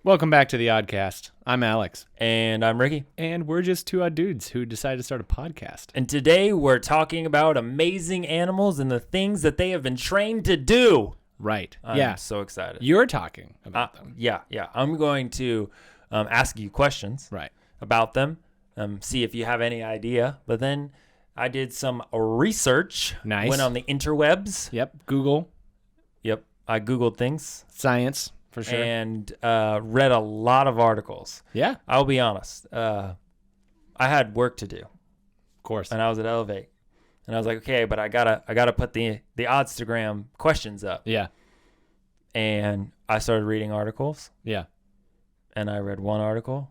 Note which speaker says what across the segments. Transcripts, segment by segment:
Speaker 1: Welcome back to the Oddcast. I'm Alex.
Speaker 2: And I'm Ricky.
Speaker 1: And we're just two odd dudes who decided to start a podcast.
Speaker 2: And today we're talking about amazing animals and the things that they have been trained to do.
Speaker 1: Right.
Speaker 2: I'm so excited.
Speaker 1: You're talking about them.
Speaker 2: Yeah. I'm going to ask you questions about them, see if you have any idea. But then I did some research.
Speaker 1: Nice.
Speaker 2: Went on the interwebs.
Speaker 1: Yep. Google.
Speaker 2: Yep. I Googled things.
Speaker 1: Science, for sure.
Speaker 2: And read a lot of articles.
Speaker 1: Yeah.
Speaker 2: I'll be honest. I had work to do.
Speaker 1: Of course.
Speaker 2: And I was at Elevate. And I was like, okay, but I gotta put the Oddstagram questions up.
Speaker 1: Yeah.
Speaker 2: And I started reading articles.
Speaker 1: Yeah.
Speaker 2: And I read one article.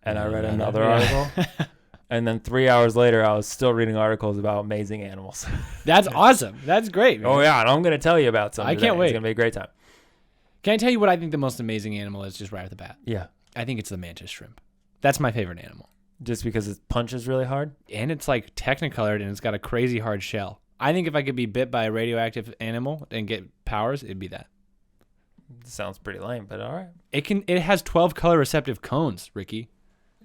Speaker 2: And I read another article. And then 3 hours later, I was still reading articles about amazing animals.
Speaker 1: That's awesome. That's great, man.
Speaker 2: Oh, yeah. And I'm going to tell you about some.
Speaker 1: I can't wait.
Speaker 2: It's going to be a great time.
Speaker 1: Can I tell you what I think the most amazing animal is just right off the bat?
Speaker 2: Yeah.
Speaker 1: I think it's the Mantis Shrimp. That's my favorite animal.
Speaker 2: Just because it punches really hard?
Speaker 1: And it's like technicolored and it's got a crazy hard shell. I think if I could be bit by a radioactive animal and get powers, it'd be that.
Speaker 2: Sounds pretty lame, but all right.
Speaker 1: It has 12 color receptive cones, Ricky.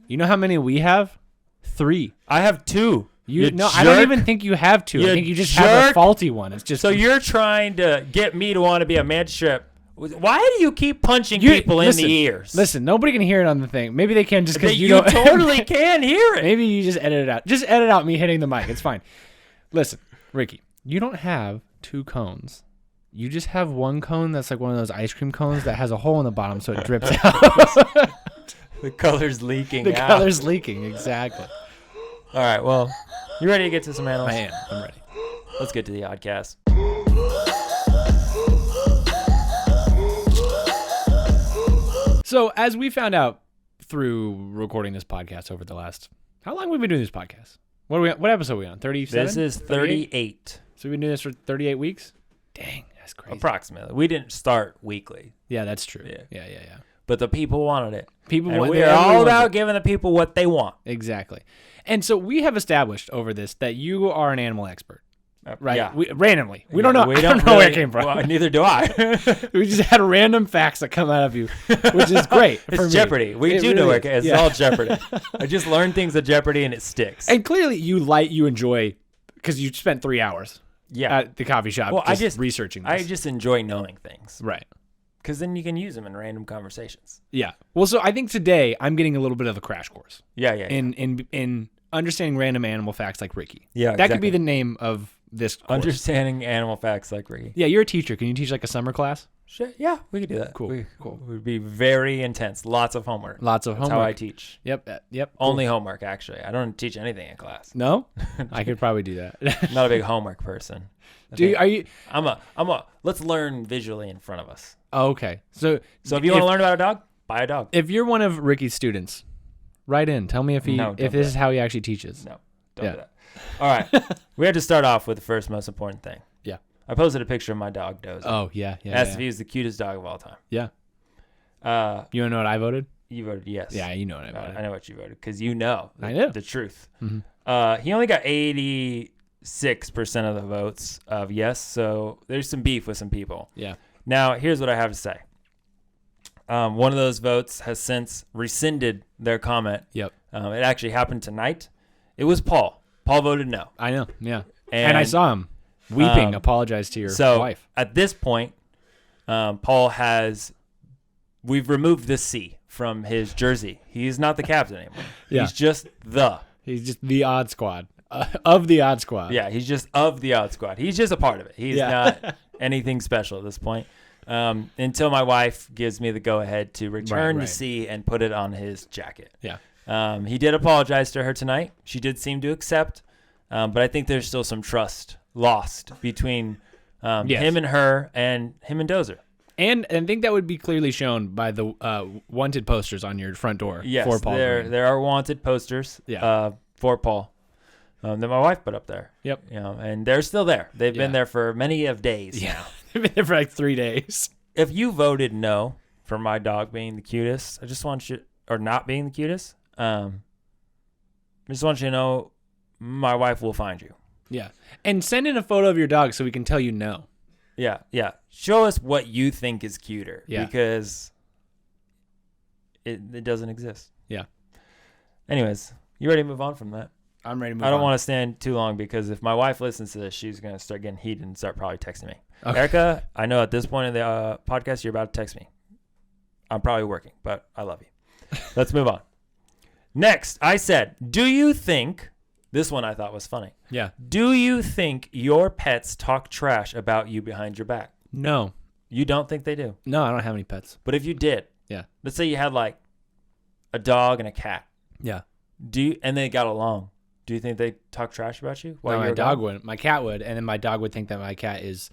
Speaker 1: You know how many we have? 3.
Speaker 2: I have 2.
Speaker 1: I don't even think you have 2. I think you just have a faulty one. It's just
Speaker 2: so you're trying to get me to want to be a Mantis Shrimp. Why do you keep punching people in the ears?
Speaker 1: Listen, nobody can hear it on the thing. Maybe they can just because you
Speaker 2: don't.
Speaker 1: You
Speaker 2: totally can hear it.
Speaker 1: Maybe you just edit it out. Just edit out me hitting the mic. It's fine. Listen, Ricky, you don't have 2 cones. You just have one cone that's like one of those ice cream cones that has a hole in the bottom so it drips out.
Speaker 2: The color's leaking
Speaker 1: The color's leaking, exactly.
Speaker 2: All right, well, you ready to get to some animals?
Speaker 1: I am. I'm ready.
Speaker 2: Let's get to the Oddcast.
Speaker 1: So, as we found out through recording this podcast over the last... How long have we been doing this podcast? What episode are we on? 37?
Speaker 2: This is 38.
Speaker 1: So we've been doing this for 38 weeks? Dang, that's crazy.
Speaker 2: Approximately. We didn't start weekly.
Speaker 1: Yeah, that's true.
Speaker 2: Yeah.
Speaker 1: Yeah.
Speaker 2: But the people wanted it.
Speaker 1: We're
Speaker 2: all about giving the people what they want.
Speaker 1: Exactly. And so we have established over this that you are an animal expert. Right?
Speaker 2: Yeah.
Speaker 1: Randomly. We don't know. I don't know where it came from.
Speaker 2: Well, neither do I.
Speaker 1: We just had random facts that come out of you, which is great.
Speaker 2: It's Jeopardy. We do know it. It's all Jeopardy. I just learned things at Jeopardy and it sticks.
Speaker 1: And clearly you enjoy, because you spent 3 hours at the coffee shop researching this.
Speaker 2: I just enjoy knowing things.
Speaker 1: Right.
Speaker 2: Because then you can use them in random conversations.
Speaker 1: Yeah. Well, so I think today I'm getting a little bit of a crash course.
Speaker 2: Yeah.
Speaker 1: In understanding random animal facts like Ricky.
Speaker 2: Yeah,
Speaker 1: That could be the name of this course.
Speaker 2: Understanding animal facts like Ricky.
Speaker 1: Yeah, you're a teacher. Can you teach like a summer class?
Speaker 2: Sure. Yeah, we could do that.
Speaker 1: Cool.
Speaker 2: It would be very intense. Lots of homework.
Speaker 1: That's how
Speaker 2: I teach.
Speaker 1: Yep.
Speaker 2: Only homework, actually. I don't teach anything in class.
Speaker 1: No? I could probably do that.
Speaker 2: Not a big homework person. Let's learn visually in front of us.
Speaker 1: Oh, okay. So
Speaker 2: if you want to learn about a dog, buy a dog.
Speaker 1: If you're one of Ricky's students, write in. Tell me if this is how he actually teaches.
Speaker 2: No, don't do that. All right. We have to start off with the first most important thing.
Speaker 1: Yeah.
Speaker 2: I posted a picture of my dog, Dozer.
Speaker 1: Oh, yeah.
Speaker 2: Asked if he was the cutest dog of all time.
Speaker 1: Yeah. You want to know what I voted?
Speaker 2: You voted yes.
Speaker 1: Yeah, you know what I voted.
Speaker 2: I know what you voted because you know the truth.
Speaker 1: Mm-hmm.
Speaker 2: He only got 86% of the votes of yes, so there's some beef with some people.
Speaker 1: Yeah.
Speaker 2: Now, here's what I have to say. One of those votes has since rescinded their comment.
Speaker 1: Yep.
Speaker 2: It actually happened tonight. It was Paul. Paul voted no.
Speaker 1: I know, yeah. And I saw him weeping, apologize to your wife.
Speaker 2: At this point, we've removed the C from his jersey. He's not the captain anymore.
Speaker 1: Yeah.
Speaker 2: He's just
Speaker 1: the odd squad. Of the odd squad.
Speaker 2: Yeah, he's just of the odd squad. He's just a part of it. He's not anything special at this point. Until my wife gives me the go-ahead to return the C and put it on his jacket.
Speaker 1: Yeah.
Speaker 2: He did apologize to her tonight. She did seem to accept, but I think there's still some trust lost between him and her and him and Dozer.
Speaker 1: And I think that would be clearly shown by the wanted posters on your front door for Paul.
Speaker 2: There are wanted posters for Paul that my wife put up there.
Speaker 1: Yep.
Speaker 2: And they're still there. They've been there for many of days now.
Speaker 1: They've been there for like 3 days.
Speaker 2: If you voted no for my dog being the cutest, I just want you, or not being the cutest, I just want you to know my wife will find you.
Speaker 1: Yeah. And send in a photo of your dog so we can tell you no.
Speaker 2: Yeah. Show us what you think is cuter.
Speaker 1: Yeah.
Speaker 2: Because it doesn't exist.
Speaker 1: Yeah.
Speaker 2: Anyways, you ready to move on from that?
Speaker 1: I'm ready to move on.
Speaker 2: I don't want to stand too long because if my wife listens to this, she's going to start getting heated and start probably texting me.
Speaker 1: Okay.
Speaker 2: Erica, I know at this point in the podcast, you're about to text me. I'm probably working, but I love you. Let's move on. Next, I said, do you think, this one I thought was funny.
Speaker 1: Yeah.
Speaker 2: Do you think your pets talk trash about you behind your back?
Speaker 1: No.
Speaker 2: You don't think they do?
Speaker 1: No, I don't have any pets.
Speaker 2: But if you did,
Speaker 1: yeah.
Speaker 2: Let's say you had like a dog and a cat.
Speaker 1: Yeah.
Speaker 2: And they got along. Do you think they talk trash about you?
Speaker 1: No, my dog wouldn't. My cat would, and then my dog would think that my cat is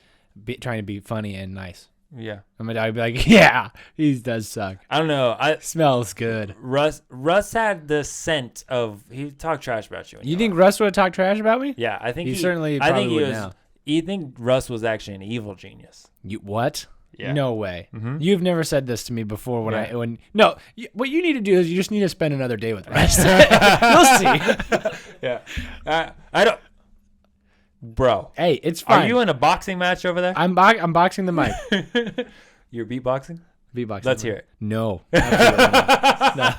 Speaker 1: trying to be funny and nice.
Speaker 2: Yeah.
Speaker 1: And my dog would be like, yeah, he does suck.
Speaker 2: I don't know.
Speaker 1: Smells good.
Speaker 2: Russ had the scent of, he talked trash about you.
Speaker 1: You think Russ would talk trash about me?
Speaker 2: Yeah, I think
Speaker 1: he certainly probably would now.
Speaker 2: You think Russ was actually an evil genius?
Speaker 1: What?
Speaker 2: Yeah.
Speaker 1: No way.
Speaker 2: Mm-hmm.
Speaker 1: You've never said this to me before. What you need to do is you just need to spend another day with Russ. You'll see.
Speaker 2: Yeah. I don't. Bro.
Speaker 1: Hey, it's fine.
Speaker 2: Are you in a boxing match over there?
Speaker 1: I'm boxing the mic.
Speaker 2: You're beatboxing?
Speaker 1: Beatboxing.
Speaker 2: Let's hear it.
Speaker 1: No. Absolutely not. No.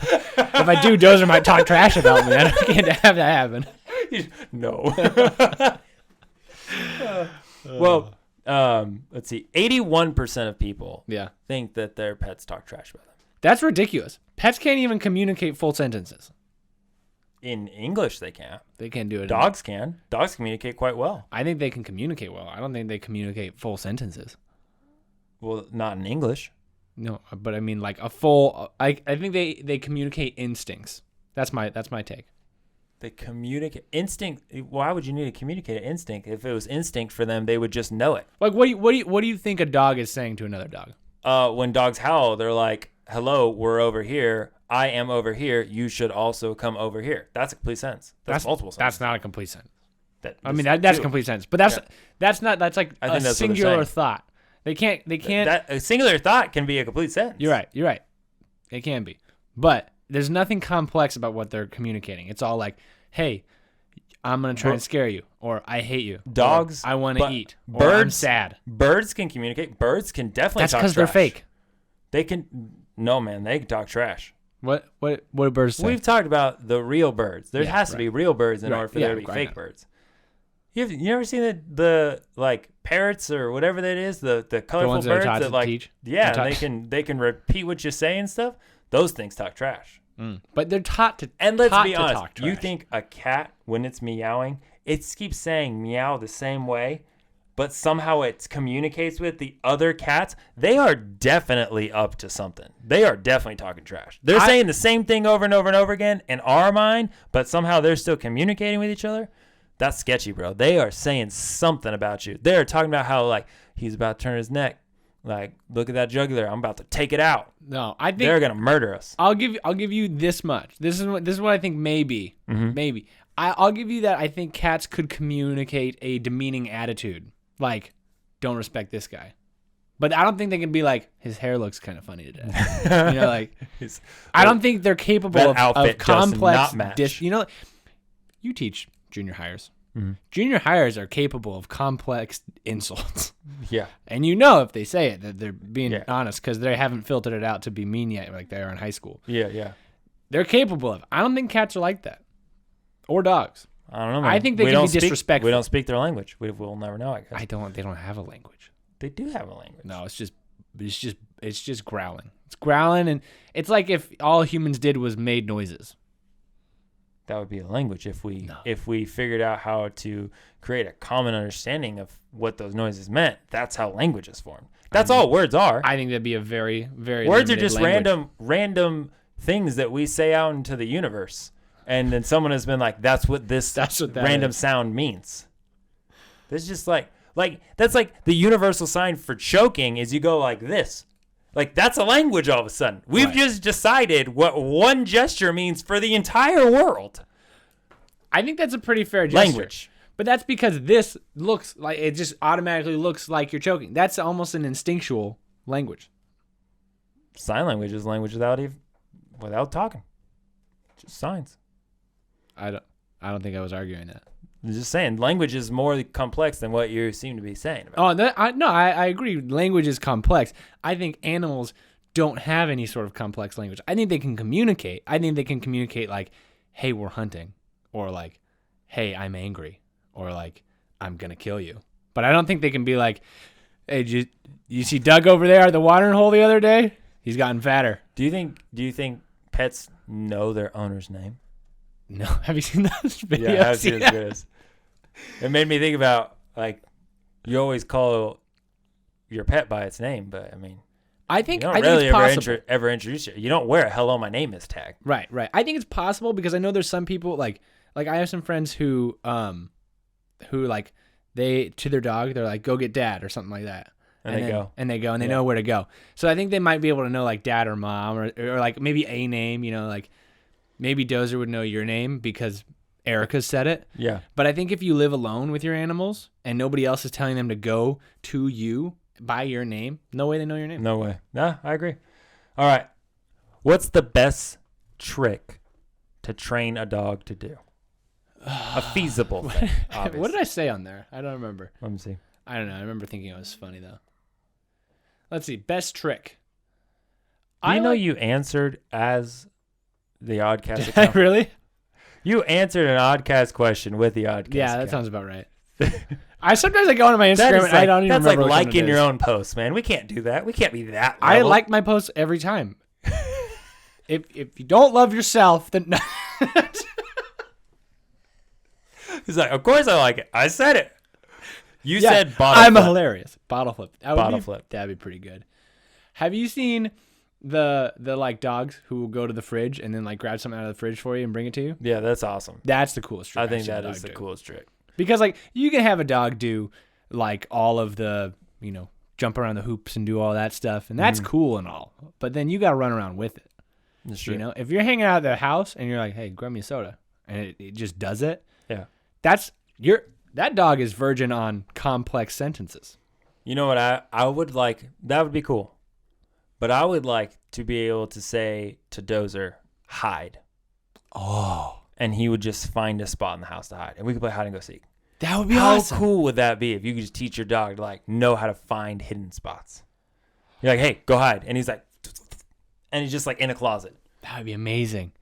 Speaker 1: If I do, Dozer might talk trash about me. I can't have that happen.
Speaker 2: No. Well, let's see. 81% of people think that their pets talk trash about them.
Speaker 1: That's ridiculous. Pets can't even communicate full sentences.
Speaker 2: In English, they can't.
Speaker 1: They can't do it.
Speaker 2: Dogs can. Dogs communicate quite well.
Speaker 1: I think they can communicate well. I don't think they communicate full sentences.
Speaker 2: Well, not in English.
Speaker 1: No, but I mean like a full. I think they communicate instincts. That's my take.
Speaker 2: They communicate instinct. Why would you need to communicate an instinct? If it was instinct for them, they would just know it.
Speaker 1: Like what do you think a dog is saying to another dog?
Speaker 2: When dogs howl, they're like, "Hello, we're over here. I am over here. You should also come over here." That's a complete sentence. That's multiple sentences.
Speaker 1: That's not a complete sentence.
Speaker 2: That's
Speaker 1: a complete sentence. But that's not. That's like a singular thought. They can't.
Speaker 2: A singular thought can be a complete sentence.
Speaker 1: You're right. It can be, but there's nothing complex about what they're communicating. It's all like, "Hey, I'm gonna try and scare you," or "I hate you."
Speaker 2: Dogs,
Speaker 1: I want to eat.
Speaker 2: Birds,
Speaker 1: or I'm sad.
Speaker 2: Birds can communicate. Birds can definitely.
Speaker 1: That's
Speaker 2: talk
Speaker 1: because
Speaker 2: trash.
Speaker 1: they're fake.
Speaker 2: They can. No, man, they can talk trash.
Speaker 1: What do birds say?
Speaker 2: We've talked about the real birds. There has to be real birds in order for there to be fake birds. You ever seen the like parrots or whatever that is, the colorful
Speaker 1: ones
Speaker 2: birds
Speaker 1: that like teach?
Speaker 2: Yeah, they can repeat what you say and stuff. Those things talk trash.
Speaker 1: But they're taught to.
Speaker 2: And let's be honest, you think a cat when it's meowing, it keeps saying meow the same way, but somehow it communicates with the other cats. They are definitely up to something. They are definitely talking trash. They're saying the same thing over and over and over again in our mind, but somehow they're still communicating with each other. That's sketchy, bro. They are saying something about you. They're talking about how, like, he's about to turn his neck. Like, look at that jugular. I'm about to take it out.
Speaker 1: No, I think
Speaker 2: they're gonna murder us.
Speaker 1: I'll give you this much. This is what I think maybe. Maybe. I'll give you that. I think cats could communicate a demeaning attitude, like, don't respect this guy. But I don't think they can be like, his hair looks kind of funny today. Like, I don't think they're capable of complex. You teach junior hires. Junior hires are capable of complex insults.
Speaker 2: Yeah.
Speaker 1: And if they say it, that they're being honest because they haven't filtered it out to be mean yet like they are in high school.
Speaker 2: Yeah.
Speaker 1: They're capable of. I don't think cats are like that. Or dogs.
Speaker 2: I don't know, man.
Speaker 1: I think they can be disrespectful.
Speaker 2: We don't speak their language. We'll never know, I guess.
Speaker 1: They don't have a language.
Speaker 2: They do have a language.
Speaker 1: No, it's just growling. It's growling, and it's like if all humans did was made noises.
Speaker 2: That would be a language if we figured out how to create a common understanding of what those noises meant. That's how language is formed. That's all words are.
Speaker 1: I think that'd be a very, very
Speaker 2: words are just
Speaker 1: language.
Speaker 2: random things that we say out into the universe, and then someone has been like, "That's what that random sound means." That's just that's like the universal sign for choking is you go like this. Like, that's a language all of a sudden. We've just decided what one gesture means for the entire world.
Speaker 1: I think that's a pretty fair gesture.
Speaker 2: Language.
Speaker 1: But that's because this looks like, it just automatically looks like you're choking. That's almost an instinctual language.
Speaker 2: Sign language is language without talking. Just signs.
Speaker 1: I don't think I was arguing that.
Speaker 2: I'm just saying, language is more complex than what you seem to be saying.
Speaker 1: I agree. Language is complex. I think animals don't have any sort of complex language. I think they can communicate. I think they can communicate like, hey, we're hunting, or like, hey, I'm angry, or like, I'm going to kill you. But I don't think they can be like, hey, did you see Doug over there at the watering hole the other day? He's gotten fatter.
Speaker 2: Do you think pets know their owner's name?
Speaker 1: No. Have you seen those videos?
Speaker 2: Yeah, I've seen those videos. It made me think about, like, you always call your pet by its name, but I mean,
Speaker 1: I think
Speaker 2: you don't
Speaker 1: I think
Speaker 2: really
Speaker 1: it's possible.
Speaker 2: ever introduce it. You don't wear a "Hello, my name is" tag.
Speaker 1: Right. I think it's possible because I know there's some people like I have some friends who like they to their dog they're like, go get dad or something like that. And they know where to go. So I think they might be able to know like dad or mom or like maybe a name, you know, like maybe Dozer would know your name because Erica said it.
Speaker 2: Yeah.
Speaker 1: But I think if you live alone with your animals and nobody else is telling them to go to you by your name, no way they know your name.
Speaker 2: No way. Nah, I agree. All right. What's the best trick to train a dog to do? A feasible thing, obviously.
Speaker 1: What did I say on there? I don't remember.
Speaker 2: Let me see.
Speaker 1: I don't know. I remember thinking it was funny though. Let's see. Best trick.
Speaker 2: You know you answered as the Oddcast
Speaker 1: Did
Speaker 2: account?
Speaker 1: I really?
Speaker 2: You answered an Oddcast question with the Oddcast
Speaker 1: Yeah, that
Speaker 2: account.
Speaker 1: sounds about right. Sometimes I go onto my Instagram and I don't even remember.
Speaker 2: That's like
Speaker 1: which one
Speaker 2: liking
Speaker 1: it
Speaker 2: your
Speaker 1: is.
Speaker 2: own posts, man. We can't do that. We can't be that
Speaker 1: I
Speaker 2: level.
Speaker 1: like my posts every time. If you don't love yourself, then
Speaker 2: He's like, of course I like it. I said it. You said bottle
Speaker 1: I'm
Speaker 2: flip.
Speaker 1: hilarious. Bottle flip.
Speaker 2: Bottle flip.
Speaker 1: That'd be pretty good. Have you seen the like dogs who will go to the fridge and then like grab something out of the fridge for you and bring it to you?
Speaker 2: Yeah, that's awesome.
Speaker 1: That's the coolest trick.
Speaker 2: I think
Speaker 1: I've seen
Speaker 2: that
Speaker 1: a
Speaker 2: is
Speaker 1: dog
Speaker 2: the
Speaker 1: do.
Speaker 2: coolest trick.
Speaker 1: Because like you can have a dog do like all of the, you know, jump around the hoops and do all that stuff, and that's cool and all. But then you got to run around with it.
Speaker 2: That's true.
Speaker 1: You know, if you're hanging out at the house and you're like, "Hey, grab me a soda," and it just does it.
Speaker 2: Yeah.
Speaker 1: That dog is virgin on complex sentences.
Speaker 2: You know what I would like? That would be cool. But I would like to be able to say to Dozer, hide.
Speaker 1: Oh.
Speaker 2: And he would just find a spot in the house to hide. And we could play hide and go seek.
Speaker 1: That would be
Speaker 2: How
Speaker 1: awesome.
Speaker 2: cool would that be if you could just teach your dog to like know how to find hidden spots? You're like, hey, go hide. And he's like, and he's just like in a closet.
Speaker 1: That would be amazing.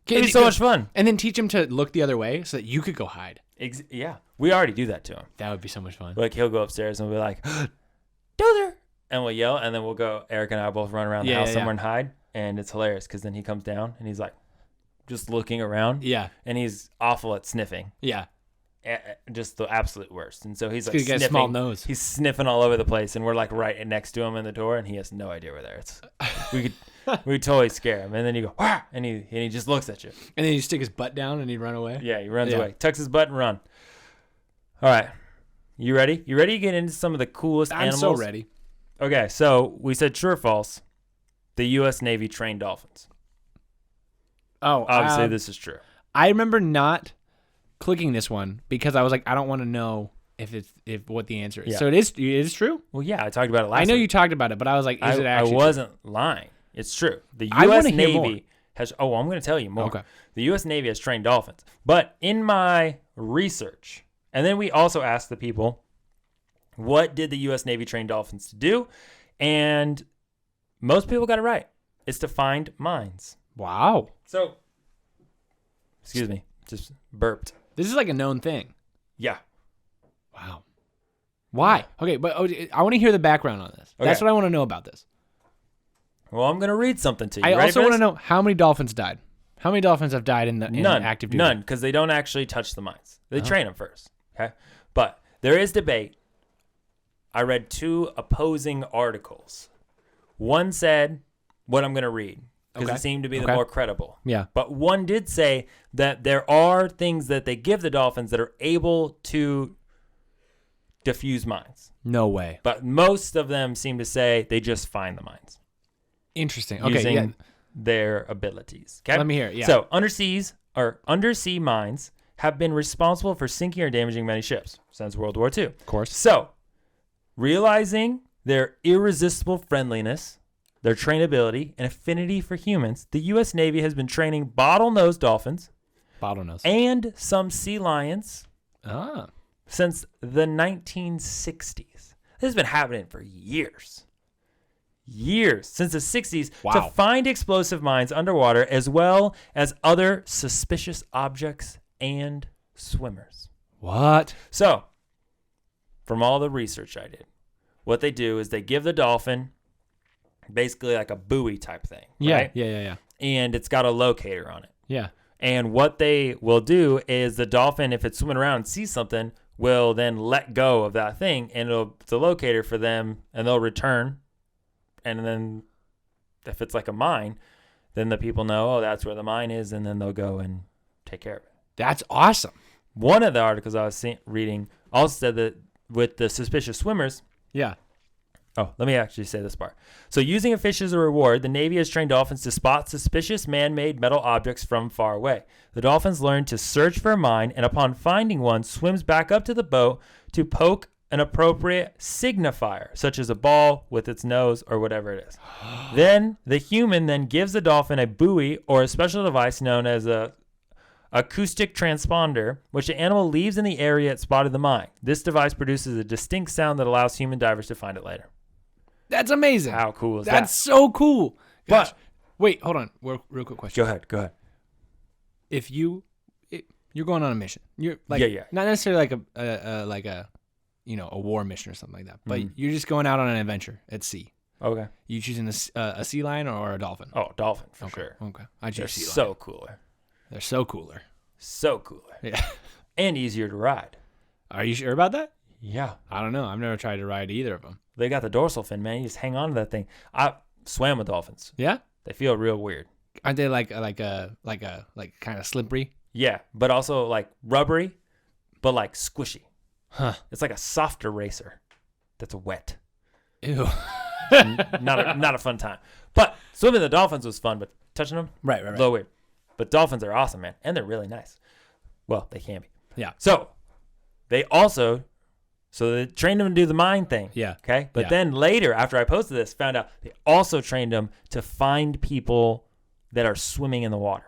Speaker 2: It'd be so much fun.
Speaker 1: And then teach him to look the other way so that you could go hide.
Speaker 2: Yeah. We already do that to him.
Speaker 1: That would be so much fun.
Speaker 2: Like he'll go upstairs and we'll be like, Dozer. And we'll yell. And then we'll go, Eric and I will both run around the house somewhere and hide. And it's hilarious because then he comes down and he's like just looking around.
Speaker 1: Yeah.
Speaker 2: And he's awful at sniffing.
Speaker 1: Yeah.
Speaker 2: Just the absolute worst. And so he's like
Speaker 1: He's got a
Speaker 2: sniffing.
Speaker 1: small nose.
Speaker 2: He's sniffing all over the place, and we're like right next to him in the door, and he has no idea we're there. We could totally scare him, and then you go, "Wah!" and he just looks at you.
Speaker 1: And then you stick his butt down and he'd run away.
Speaker 2: Yeah, he runs away, tucks his butt and run. All right, you ready? You ready to get into some of the coolest animals?
Speaker 1: I'm so ready.
Speaker 2: Okay, so we said true or false. The U.S. Navy trained dolphins.
Speaker 1: Oh,
Speaker 2: Obviously, this is true.
Speaker 1: I remember not clicking this one because I was like, I don't want to know if what the answer is.
Speaker 2: Yeah.
Speaker 1: So it is true.
Speaker 2: Well, yeah, I talked about it last
Speaker 1: I know
Speaker 2: week.
Speaker 1: you talked about it, but I was like, is it actually?
Speaker 2: I wasn't lying. It's true. The
Speaker 1: I
Speaker 2: U.S.
Speaker 1: wanna hear more.
Speaker 2: Navy has. Oh, I'm going to tell you more.
Speaker 1: Okay.
Speaker 2: The U.S. Navy has trained dolphins, but in my research, and then we also asked the people, what did the U.S. Navy train dolphins to do? And most people got it right. It's to find mines.
Speaker 1: Wow.
Speaker 2: So, excuse me, just burped.
Speaker 1: This is like a known thing.
Speaker 2: Yeah.
Speaker 1: Wow. Why? Okay, but I want to hear the background on this. That's
Speaker 2: Okay.
Speaker 1: what I want to know about this.
Speaker 2: Well, I'm going to read something to you.
Speaker 1: I
Speaker 2: Ready
Speaker 1: also
Speaker 2: for
Speaker 1: want to
Speaker 2: this?
Speaker 1: know how many dolphins died. How many dolphins have died in active duty?
Speaker 2: None, because they don't actually touch the mines. They train them first. Okay, but there is debate. I read two opposing articles. One said what I'm going to read because it seemed to be the more credible.
Speaker 1: Yeah.
Speaker 2: But one did say that there are things that they give the dolphins that are able to diffuse mines.
Speaker 1: No way.
Speaker 2: But most of them seem to say they just find the mines.
Speaker 1: Interesting. Okay.
Speaker 2: Using
Speaker 1: Yeah.
Speaker 2: their abilities. Okay.
Speaker 1: Let me hear it. Yeah.
Speaker 2: So undersea mines have been responsible for sinking or damaging many ships since World War II.
Speaker 1: Of course.
Speaker 2: So, realizing their irresistible friendliness, their trainability, and affinity for humans, the U.S. Navy has been training bottlenose dolphins
Speaker 1: Bottlenose.
Speaker 2: and some sea lions
Speaker 1: Ah.
Speaker 2: since the 1960s. This has been happening for years. years, since the 60s,
Speaker 1: Wow.
Speaker 2: to find explosive mines underwater as well as other suspicious objects and swimmers.
Speaker 1: What?
Speaker 2: So, from all the research I did, what they do is they give the dolphin basically like a buoy type thing.
Speaker 1: Yeah,
Speaker 2: right?
Speaker 1: yeah.
Speaker 2: And it's got a locator on it.
Speaker 1: Yeah.
Speaker 2: And what they will do is the dolphin, if it's swimming around and sees something, will then let go of that thing, and it's a locator for them, and they'll return. And then if it's like a mine, then the people know, oh, that's where the mine is, and then they'll go and take care of it.
Speaker 1: That's awesome.
Speaker 2: One of the articles I was reading also said that with the suspicious swimmers.
Speaker 1: Yeah.
Speaker 2: Oh, let me actually say this part. So using a fish as a reward, the Navy has trained dolphins to spot suspicious man-made metal objects from far away. The dolphins learn to search for a mine, and upon finding one, swims back up to the boat to poke an appropriate signifier, such as a ball with its nose or whatever it is. Then the human then gives the dolphin a buoy or a special device known as a acoustic transponder, which the animal leaves in the area it spotted the mine. This device produces a distinct sound that allows human divers to find it later.
Speaker 1: That's amazing.
Speaker 2: How cool is that?
Speaker 1: That's so cool. Gosh.
Speaker 2: But
Speaker 1: wait, hold on. Real quick question.
Speaker 2: Go ahead.
Speaker 1: If you're going on a mission, you're like not necessarily like a a war mission or something like that, but you're just going out on an adventure at sea.
Speaker 2: Okay.
Speaker 1: You choosing a sea lion or a dolphin?
Speaker 2: Oh, dolphin for sure.
Speaker 1: Okay. I
Speaker 2: They're
Speaker 1: choose sea lion.
Speaker 2: so cooler.
Speaker 1: They're so cooler.
Speaker 2: So cooler.
Speaker 1: Yeah.
Speaker 2: And easier to ride.
Speaker 1: Are you sure about that?
Speaker 2: Yeah.
Speaker 1: I don't know. I've never tried to ride either of them.
Speaker 2: They got the dorsal fin, man. You just hang on to that thing. I swam with dolphins.
Speaker 1: Yeah.
Speaker 2: They feel real weird.
Speaker 1: Aren't they like kind of slippery?
Speaker 2: Yeah, but also like rubbery, but like squishy.
Speaker 1: Huh.
Speaker 2: It's like a soft eraser that's wet.
Speaker 1: Ew.
Speaker 2: Not a fun time. But swimming the dolphins was fun, but touching them,
Speaker 1: Right.
Speaker 2: a little weird. But dolphins are awesome, man, and they're really nice. Well, they can be.
Speaker 1: Yeah.
Speaker 2: So they trained them to do the mine thing.
Speaker 1: Yeah.
Speaker 2: Okay. But
Speaker 1: Yeah.
Speaker 2: then later, after I posted this, found out they also trained them to find people that are swimming in the water.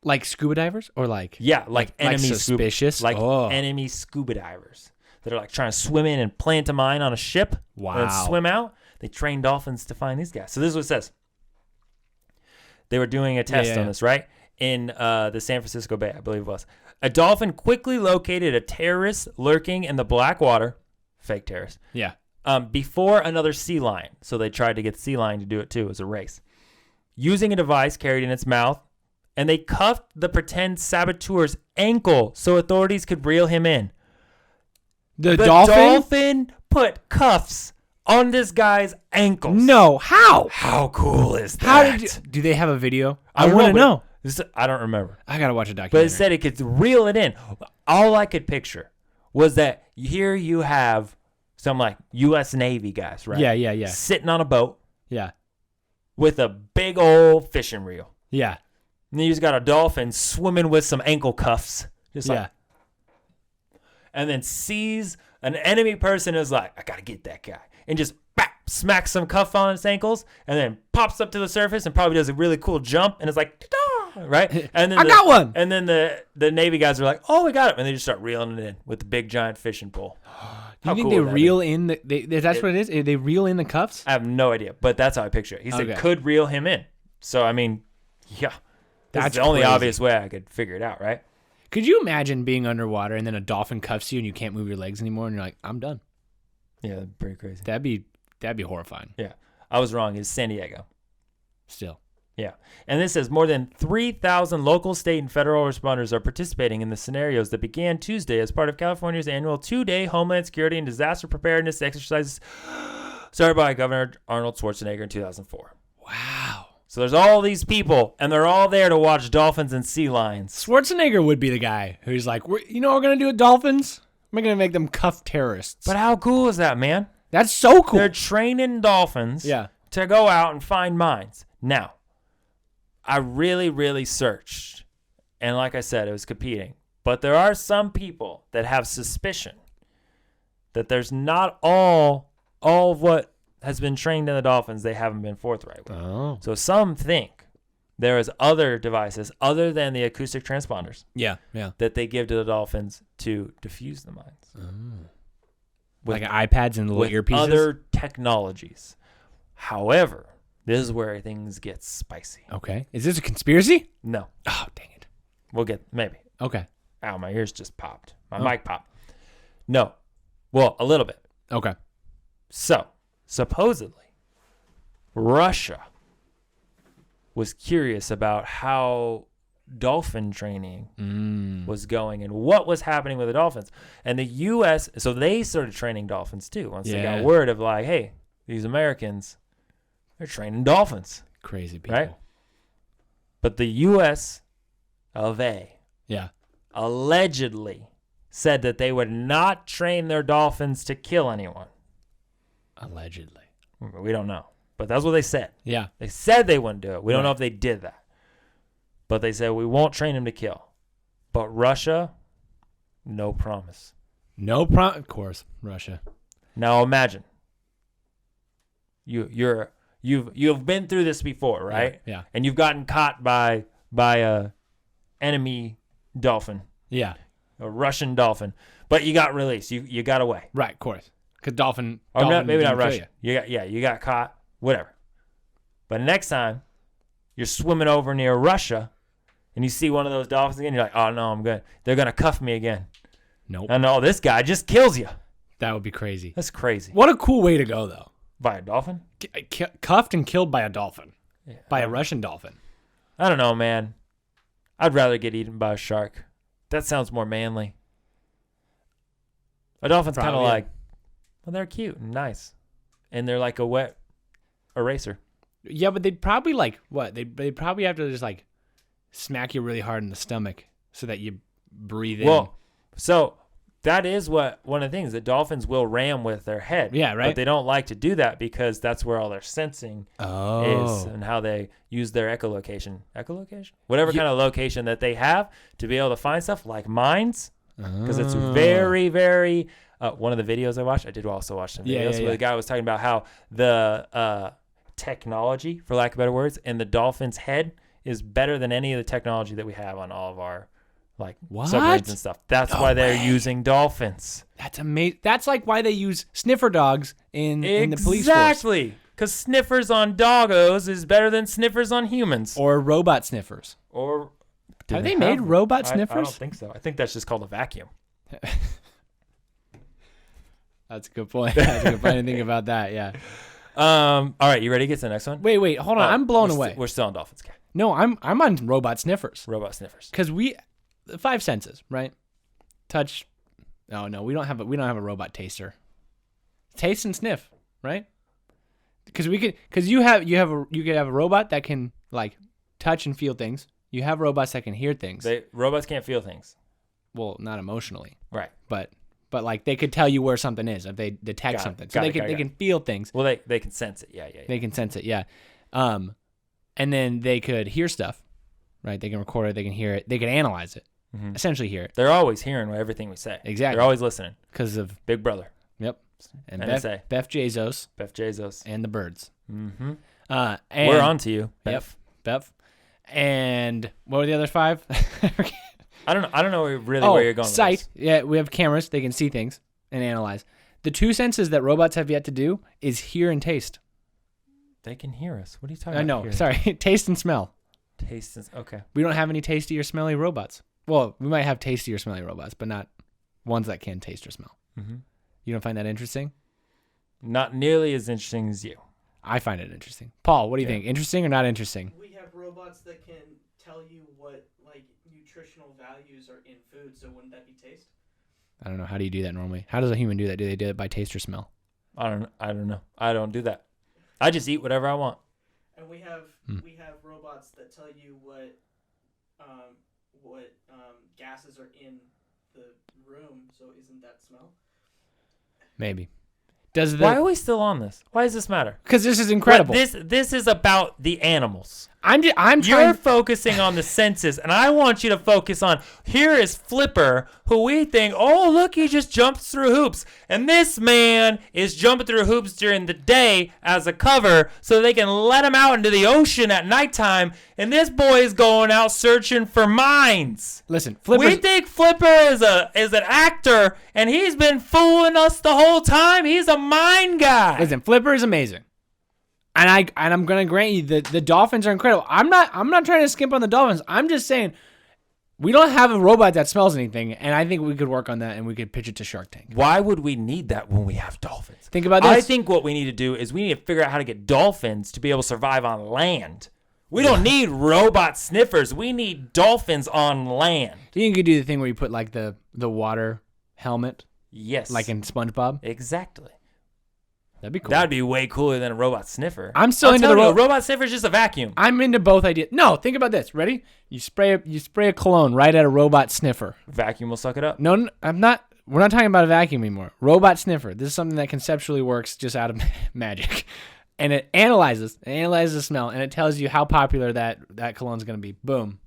Speaker 1: Like scuba divers or like
Speaker 2: enemy
Speaker 1: suspicious,
Speaker 2: enemy scuba divers that are like trying to swim in and plant a mine on a ship.
Speaker 1: Wow.
Speaker 2: And then swim out. They train dolphins to find these guys. So this is what it says. They were doing a test on this, right? In the San Francisco Bay, I believe it was. A dolphin quickly located a terrorist lurking in the black water, fake terrorist,
Speaker 1: Yeah.
Speaker 2: before another sea lion. So they tried to get the sea lion to do it too as a race. Using a device carried in its mouth, and they cuffed the pretend saboteur's ankle so authorities could reel him in.
Speaker 1: The
Speaker 2: dolphin put cuffs on this guy's ankles.
Speaker 1: No, how?
Speaker 2: How cool is that?
Speaker 1: How do they have a video? I
Speaker 2: don't
Speaker 1: want to know.
Speaker 2: I don't remember.
Speaker 1: I gotta watch a documentary.
Speaker 2: But it said it could reel it in. All I could picture was that here you have some like U.S. Navy guys, right?
Speaker 1: Yeah.
Speaker 2: Sitting on a boat
Speaker 1: Yeah.
Speaker 2: with a big old fishing reel.
Speaker 1: Yeah.
Speaker 2: And then you just got a dolphin swimming with some ankle cuffs. Just like, and then sees an enemy person is like, I gotta get that guy. And just smacks some cuff on his ankles and then pops up to the surface and probably does a really cool jump and it's like, ta-da! Right? And then
Speaker 1: I got one.
Speaker 2: And then the Navy guys are like, oh, we got him. And they just start reeling it in with the big giant fishing pole.
Speaker 1: Do you think they reel in that's what it is? They reel in the cuffs?
Speaker 2: I have no idea, but that's how I picture it. He said could reel him in. So, I mean, yeah. That's the only obvious way I could figure it out, right?
Speaker 1: Could you imagine being underwater and then a dolphin cuffs you and you can't move your legs anymore and you're like, I'm done?
Speaker 2: Yeah, that's pretty crazy.
Speaker 1: That'd be horrifying.
Speaker 2: Yeah. I was wrong. It's San Diego.
Speaker 1: Still.
Speaker 2: Yeah. And this says more than 3,000 local, state, and federal responders are participating in the scenarios that began Tuesday as part of California's annual 2-day Homeland Security and Disaster Preparedness exercises started by Governor Arnold Schwarzenegger in 2004.
Speaker 1: Wow.
Speaker 2: So there's all these people, and they're all there to watch dolphins and sea lions.
Speaker 1: Schwarzenegger would be the guy who's like, what we're going to do with dolphins? We're going to make them cuff terrorists.
Speaker 2: But how cool is that, man?
Speaker 1: That's so cool.
Speaker 2: They're training dolphins to go out and find mines. Now, I really, really searched. And like I said, it was competing. But there are some people that have suspicion that there's not all of what has been trained in the dolphins they haven't been forthright with.
Speaker 1: Oh.
Speaker 2: So some think there is other devices other than the acoustic transponders that they give to the dolphins to diffuse the mines.
Speaker 1: Oh. Like iPads and little earpieces?
Speaker 2: Other technologies. However, this is where things get spicy.
Speaker 1: Okay. Is this a conspiracy?
Speaker 2: No.
Speaker 1: Oh, dang it.
Speaker 2: We'll get, maybe.
Speaker 1: Okay.
Speaker 2: Ow, my ears just popped. My mic popped. No. Well, a little bit.
Speaker 1: Okay.
Speaker 2: So, supposedly, Russia was curious about how dolphin training was going and what was happening with the dolphins. And the U.S., so they started training dolphins too once they got word of like, hey, these Americans, they're training dolphins.
Speaker 1: Crazy people.
Speaker 2: Right? But the U.S. of A allegedly said that they would not train their dolphins to kill anyone.
Speaker 1: Allegedly.
Speaker 2: We don't know. But that's what they said.
Speaker 1: Yeah.
Speaker 2: They said they wouldn't do it. We don't know if they did that. But they said, we won't train them to kill. But Russia, no promise.
Speaker 1: Of course, Russia.
Speaker 2: Now imagine. You've been through this before, right?
Speaker 1: Yeah.
Speaker 2: And you've gotten caught by a enemy dolphin.
Speaker 1: Yeah.
Speaker 2: A Russian dolphin. But you got released. You got away.
Speaker 1: Right, of course. Because dolphin.
Speaker 2: Or maybe not
Speaker 1: didn't kill
Speaker 2: Russia. You got caught. Whatever. But next time you're swimming over near Russia and you see one of those dolphins again, you're like, oh no, I'm good. They're gonna cuff me again.
Speaker 1: Nope.
Speaker 2: I know this guy just kills you.
Speaker 1: That would be crazy.
Speaker 2: That's crazy.
Speaker 1: What a cool way to go, though.
Speaker 2: By a dolphin?
Speaker 1: Cuffed and killed by a dolphin.
Speaker 2: Yeah.
Speaker 1: By a Russian dolphin.
Speaker 2: I don't know, man. I'd rather get eaten by a shark. That sounds more manly. A dolphin's kind of like, well, they're cute and nice. And they're like a wet eraser.
Speaker 1: Yeah, but they'd probably like, what? They'd probably have to just like smack you really hard in the stomach so that you breathe in.
Speaker 2: Well, so that is one of the things that dolphins will ram with their head.
Speaker 1: Yeah, right.
Speaker 2: But they don't like to do that because that's where all their sensing is and how they use their echolocation. Echolocation? Whatever kind of location that they have to be able to find stuff like mines. Because it's very, very... one of the videos I watched, I did also watch some videos where the guy was talking about how the technology, for lack of better words, in the dolphin's head is better than any of the technology that we have on all of our submarines and stuff. That's why they're using dolphins.
Speaker 1: That's amazing. That's like why they use sniffer dogs in the police force.
Speaker 2: Exactly. Because sniffers on doggos is better than sniffers on humans.
Speaker 1: Or robot sniffers.
Speaker 2: Or
Speaker 1: have they made robot sniffers?
Speaker 2: I don't think so. I think that's just called a vacuum.
Speaker 1: That's a good point. That's a good point. I didn't think about that. Yeah.
Speaker 2: All right, you ready to get to the next one?
Speaker 1: Wait, hold on. I'm blown away.
Speaker 2: We're still on dolphins. Okay.
Speaker 1: No, I'm on robot sniffers.
Speaker 2: Robot sniffers.
Speaker 1: Because the five senses, right? Touch. Oh no, we don't have a robot taster. Taste and sniff, right? Because you could have a robot that can like touch and feel things. You have robots that can hear things.
Speaker 2: Robots can't feel things.
Speaker 1: Well, not emotionally.
Speaker 2: Right.
Speaker 1: But like they could tell you where something is if they detect something. So they can feel things.
Speaker 2: Well, they can sense it. Yeah.
Speaker 1: They can sense it. Yeah. And then they could hear stuff, right? They can record it. They can hear it. They can analyze it. Mm-hmm. Essentially hear it.
Speaker 2: They're always hearing everything we say.
Speaker 1: Exactly.
Speaker 2: They're always listening.
Speaker 1: Because of
Speaker 2: Big Brother.
Speaker 1: Yep. And
Speaker 2: NSA.
Speaker 1: Beth Bezos.
Speaker 2: Beth Bezos.
Speaker 1: And the birds.
Speaker 2: Mm-hmm.
Speaker 1: And
Speaker 2: we're on to you, Beth.
Speaker 1: Yep. Beth. And what were the other five?
Speaker 2: I don't know really where you're going
Speaker 1: sight.
Speaker 2: with this.
Speaker 1: Yeah, we have cameras. They can see things and analyze. The two senses that robots have yet to do is hear and taste.
Speaker 2: They can hear us. What are you talking about?
Speaker 1: No, sorry. Taste and smell.
Speaker 2: Taste and... Okay.
Speaker 1: We don't have any tasty or smelly robots. Well, we might have tasty or smelly robots, but not ones that can taste or smell. Mm-hmm. You don't find that interesting?
Speaker 2: Not nearly as interesting as you.
Speaker 1: I find it interesting. Paul, what do you think? Interesting or not interesting?
Speaker 3: We have robots that can tell you what nutritional values are in food, so wouldn't that be taste?
Speaker 1: I don't know. How do you do that normally? How does a human do that? Do they do it by taste or smell?
Speaker 2: I don't know. I don't do that. I just eat whatever I want.
Speaker 3: And we have robots that tell you what gases are in the room, so isn't that smell?
Speaker 1: Maybe.
Speaker 2: Why are we still on this? Why does this matter?
Speaker 1: Because this is incredible.
Speaker 2: This is about the animals.
Speaker 1: You're
Speaker 2: focusing on the senses, and I want you to focus on, here is Flipper, who we think, oh, look, he just jumps through hoops. And this man is jumping through hoops during the day as a cover so they can let him out into the ocean at nighttime, and this boy is going out searching for mines.
Speaker 1: Listen,
Speaker 2: we think Flipper is an actor, and he's been fooling us the whole time. He's a mine guy.
Speaker 1: Listen, Flipper is amazing. And I'm gonna grant you that the Dolphins are incredible. I'm not trying to skimp on the Dolphins. I'm just saying we don't have a robot that smells anything, and I think we could work on that and we could pitch it to Shark Tank.
Speaker 2: Why would we need that when we have dolphins?
Speaker 1: Think about this.
Speaker 2: I think what we need to do is we need to figure out how to get dolphins to be able to survive on land. We don't need robot sniffers. We need dolphins on land.
Speaker 1: Do you think you could do the thing where you put like the water helmet,
Speaker 2: Yes.
Speaker 1: like in SpongeBob?
Speaker 2: Exactly.
Speaker 1: That'd be cool.
Speaker 2: That'd be way cooler than a robot sniffer.
Speaker 1: I'm still into
Speaker 2: telling
Speaker 1: the
Speaker 2: you, a robot sniffer is just a vacuum.
Speaker 1: I'm into both ideas. No, think about this. Ready? You spray a cologne right at a robot sniffer.
Speaker 2: Vacuum will suck it up.
Speaker 1: No, I'm not. We're not talking about a vacuum anymore. Robot sniffer. This is something that conceptually works just out of magic, and it analyzes the smell, and it tells you how popular that cologne's going to be. Boom.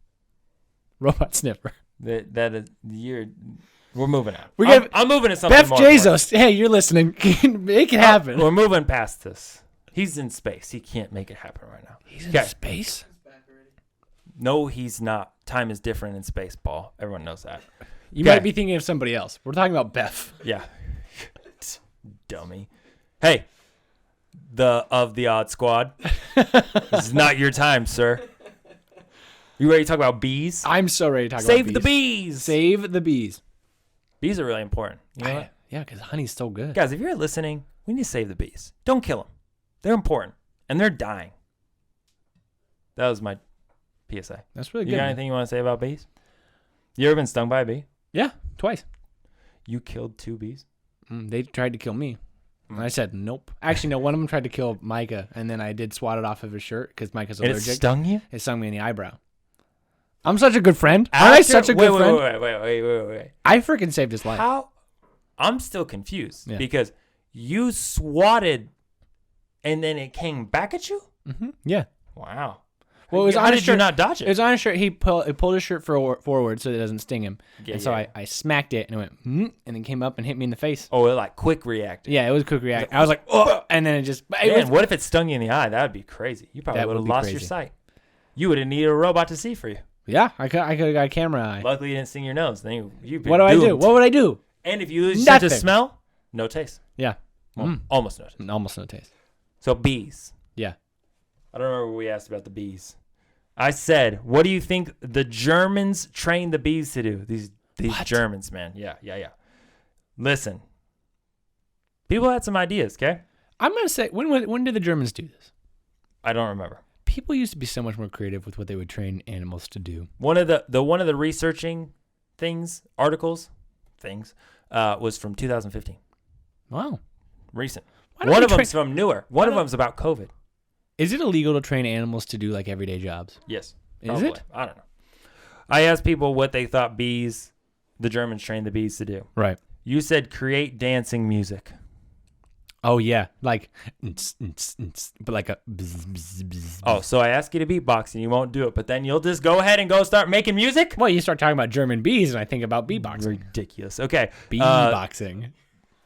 Speaker 1: Robot sniffer.
Speaker 2: We're moving on. I'm moving to something
Speaker 1: Beth
Speaker 2: more.
Speaker 1: Bezos. Hey, you're listening. Make it happen.
Speaker 2: We're moving past this. He's in space. He can't make it happen right now.
Speaker 1: He's in space?
Speaker 2: No, he's not. Time is different in space, Paul. Everyone knows that.
Speaker 1: You might be thinking of somebody else. We're talking about Beth.
Speaker 2: Yeah. Dummy. Hey, the Odd Squad. This is not your time, sir. You ready to talk about bees?
Speaker 1: I'm so ready to talk about bees.
Speaker 2: Save the bees.
Speaker 1: Save the bees.
Speaker 2: Bees are really important. You know what?
Speaker 1: Yeah, because honey's so good.
Speaker 2: Guys, if you're listening, we need to save the bees. Don't kill them. They're important, and they're dying. That was my PSA.
Speaker 1: That's really
Speaker 2: You
Speaker 1: good.
Speaker 2: got anything you want to say about bees? You ever been stung by a bee?
Speaker 1: Yeah, twice.
Speaker 2: You killed 2 bees?
Speaker 1: They tried to kill me. And I said, nope. Actually, no, one of them tried to kill Micah, and then I did swat it off of his shirt because Micah's
Speaker 2: And
Speaker 1: allergic.
Speaker 2: it stung you?
Speaker 1: It stung me in the eyebrow. I'm such a good friend. Aren't I such a good friend?
Speaker 2: Wait.
Speaker 1: I freaking saved his life.
Speaker 2: How? I'm still confused
Speaker 1: Yeah.
Speaker 2: because you swatted and then it came back at you?
Speaker 1: Mm-hmm. Yeah.
Speaker 2: Wow.
Speaker 1: Well, it was
Speaker 2: How
Speaker 1: on
Speaker 2: did
Speaker 1: his shirt.
Speaker 2: you not dodge it?
Speaker 1: It was on his shirt. He pulled his shirt forward so it doesn't sting him.
Speaker 2: Yeah,
Speaker 1: and so
Speaker 2: yeah.
Speaker 1: I smacked it and it went, and then came up and hit me in the face.
Speaker 2: Oh, it like quick reacted.
Speaker 1: Yeah, it was a quick reaction. I was like, oh, and then it just.
Speaker 2: Man, what if it stung you in the eye? That would be crazy. You probably
Speaker 1: That
Speaker 2: would have
Speaker 1: would be
Speaker 2: lost your
Speaker 1: crazy.
Speaker 2: sight. You would have needed a robot to see for you.
Speaker 1: Yeah, I could have got a camera eye.
Speaker 2: Luckily, you didn't sting your nose. Then you'd be
Speaker 1: What do I do?
Speaker 2: doomed.
Speaker 1: What would I do?
Speaker 2: And if you lose your sense of
Speaker 1: Nothing.
Speaker 2: smell, no taste.
Speaker 1: Yeah.
Speaker 2: Well, almost no taste.
Speaker 1: Almost no taste.
Speaker 2: So bees.
Speaker 1: Yeah.
Speaker 2: I don't remember what we asked about the bees. I said, what do you think the Germans trained the bees to do? These
Speaker 1: What?
Speaker 2: Germans, man. Yeah. Listen. People had some ideas, okay?
Speaker 1: I'm going to say, when did the Germans do this?
Speaker 2: I don't remember.
Speaker 1: People used to be so much more creative with what they would train animals to do.
Speaker 2: One of the researching articles was from 2015.
Speaker 1: Wow.
Speaker 2: Recent.
Speaker 1: Why don't
Speaker 2: One
Speaker 1: we
Speaker 2: of them's from newer. One of them's about COVID.
Speaker 1: Is it illegal to train animals to do like everyday jobs?
Speaker 2: Yes.
Speaker 1: Is
Speaker 2: Probably.
Speaker 1: it?
Speaker 2: I don't know. I asked people what they thought the Germans trained the bees to do.
Speaker 1: Right.
Speaker 2: You said create dancing music.
Speaker 1: Oh yeah, like, but like a. Bzz, bzz, bzz,
Speaker 2: Oh, so I ask you to beatbox and you won't do it, but then you'll just go ahead and go start making music?
Speaker 1: Well, you start talking about German bees, and I think about beatboxing.
Speaker 2: Ridiculous. Okay.
Speaker 1: Beatboxing.